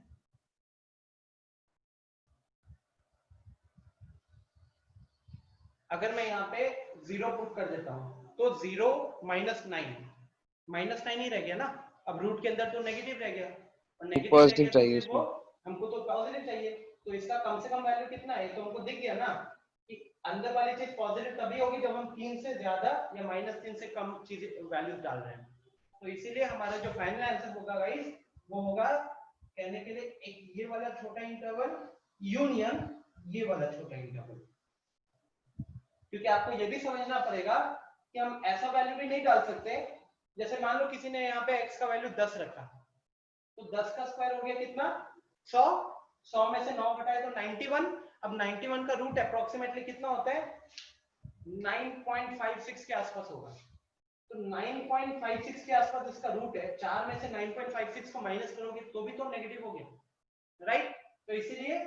अगर मैं यहाँ पे 0 पुट कर देता हूँ तो 0 -9 ही रह गया ना। अब रूट के अंदर तो नेगेटिव रह गया, और नेगेटिव रह पॉजिटिव गया तो चाहिए फिर वो इसमें। हमको तो पॉजिटिव चाहिए, तो इसका कम से कम वैल्यू कितना है, तो हमको दिख गया ना कि अंदर वाली चीज पॉजिटिव तभी होगी जब हम 3 से ज्यादा या -3 से कम चीज वैल्यू डाल रहे हैं। तो इसीलिए हमारा जो फाइनल आंसर होगा गाइस वो होगा, कहने के लिए एक ये वाला छोटा इंटरवल यूनियन ये वाला छोटा इंटरवल, क्योंकि आपको ये भी समझना पड़ेगा कि हम ऐसा वैल्यू भी नहीं डाल सकते, जैसे मान लो किसी ने यहाँ पे x का वैल्यू 10 रखा, तो 10 का स्क्वायर हो गया कितना 100, 100 में से 9 घटाए तो 91। अब 91 का रूट अप्रोक्सीमेटली कितना होता है 9.56 के आसपास होगा, तो 9.56 के आसपास इसका रूट है, 4 में से 9.56 को माइनस करोगे तो भी तो नेगेटिव हो गया, राइट। तो इसीलिए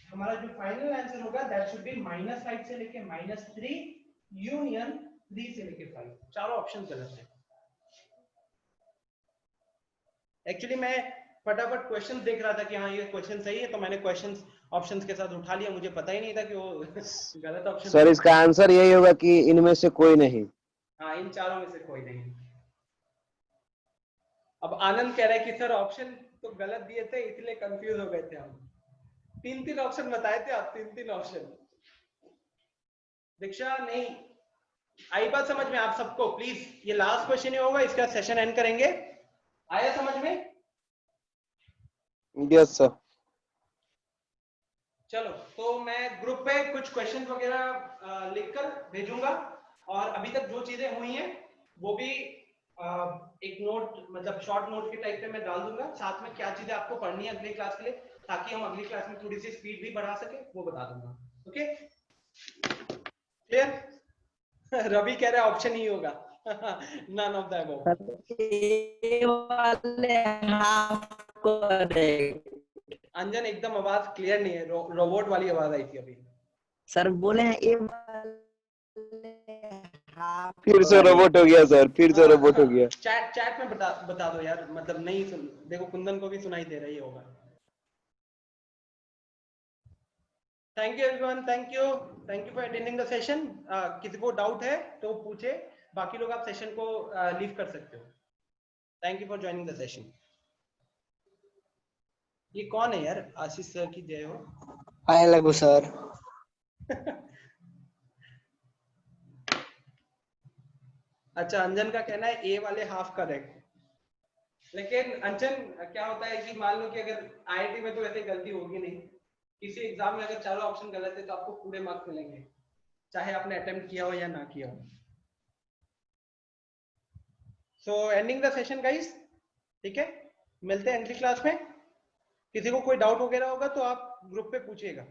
हमारा जो फाइनल आंसर होगा दैट शुड बी -5 से लेके -3 यूनियन 3 से लेके 5, चारों ऑप्शन गलत है। एक्चुअली मैं फटाफट क्वेश्चन देख रहा था कि हाँ ये क्वेश्चन सही है, तो मैंने क्वेश्चंस ऑप्शंस के साथ उठा लिया, मुझे पता ही नहीं था कि वो गलत ऑप्शन। सर इसका आंसर यही होगा कि इनमें से कोई नहीं। हाँ इन चारों में से कोई नहीं। अब आनंद कह रहा है कि सर ऑप्शन तो गलत दिए थे इसलिए कंफ्यूज हो गए थे हम, 3 ऑप्शन बताए थे आप, 3 ऑप्शन। दीक्षा नहीं, आई बात समझ में आप सबको? प्लीज ये लास्ट क्वेश्चन ही होगा, इसका सेशन एंड करेंगे। आया समझ में? Yes sir. चलो तो मैं ग्रुप पे कुछ क्वेश्चन वगैरह लिखकर भेजूंगा, और अभी तक जो चीजें हुई हैं वो भी एक नोट, मतलब शॉर्ट नोट के टाइप पे मैं डाल दूंगा, साथ में क्या चीजें आपको पढ़नी है अगली क्लास के लिए, ताकि हम अगली क्लास में थोड़ी सी स्पीड भी बढ़ा सके, वो बता दूंगा। Okay clear? रवि कह रहा है ऑप्शन ही होगा। None of the above. ये वाले हाफ करेक्ट। अंजन एकदम आवाज क्लियर नहीं है, रोबोट वाली आवाज आई थी अभी। सर बोले हैं ये वाले हाफ फिर से रोबोट हो गया सर, फिर से रोबोट हो गया। चैट में बता दो यार, मतलब नहीं सुन, देखो कुंदन को भी सुनाई दे रही होगा। Thank you everyone, thank you for attending the session. किसी को डाउट है तो पूछे, बाकी लोग आप सेशन को लीव कर सकते हो। Thank you for joining the session. ये कौन है यार? आशीष सर की जय हो। हाय लघु सर। अच्छा, अंजन का कहना है ए वाले हाफ करेक्ट, लेकिन अंजन क्या होता है कि मान लो कि अगर आईआईटी में तो वैसे गलती होगी नहीं, किसी एग्जाम में अगर चारों ऑप्शन गलत है तो आपको पूरे मार्क्स मिलेंगे, चाहे आपने अटेम्प्ट किया हो या ना किया हो। सो एंडिंग द सेशन गाइस, ठीक है, मिलते हैं अगली क्लास में। किसी को कोई डाउट वगैरह होगा तो आप ग्रुप पे पूछिएगा।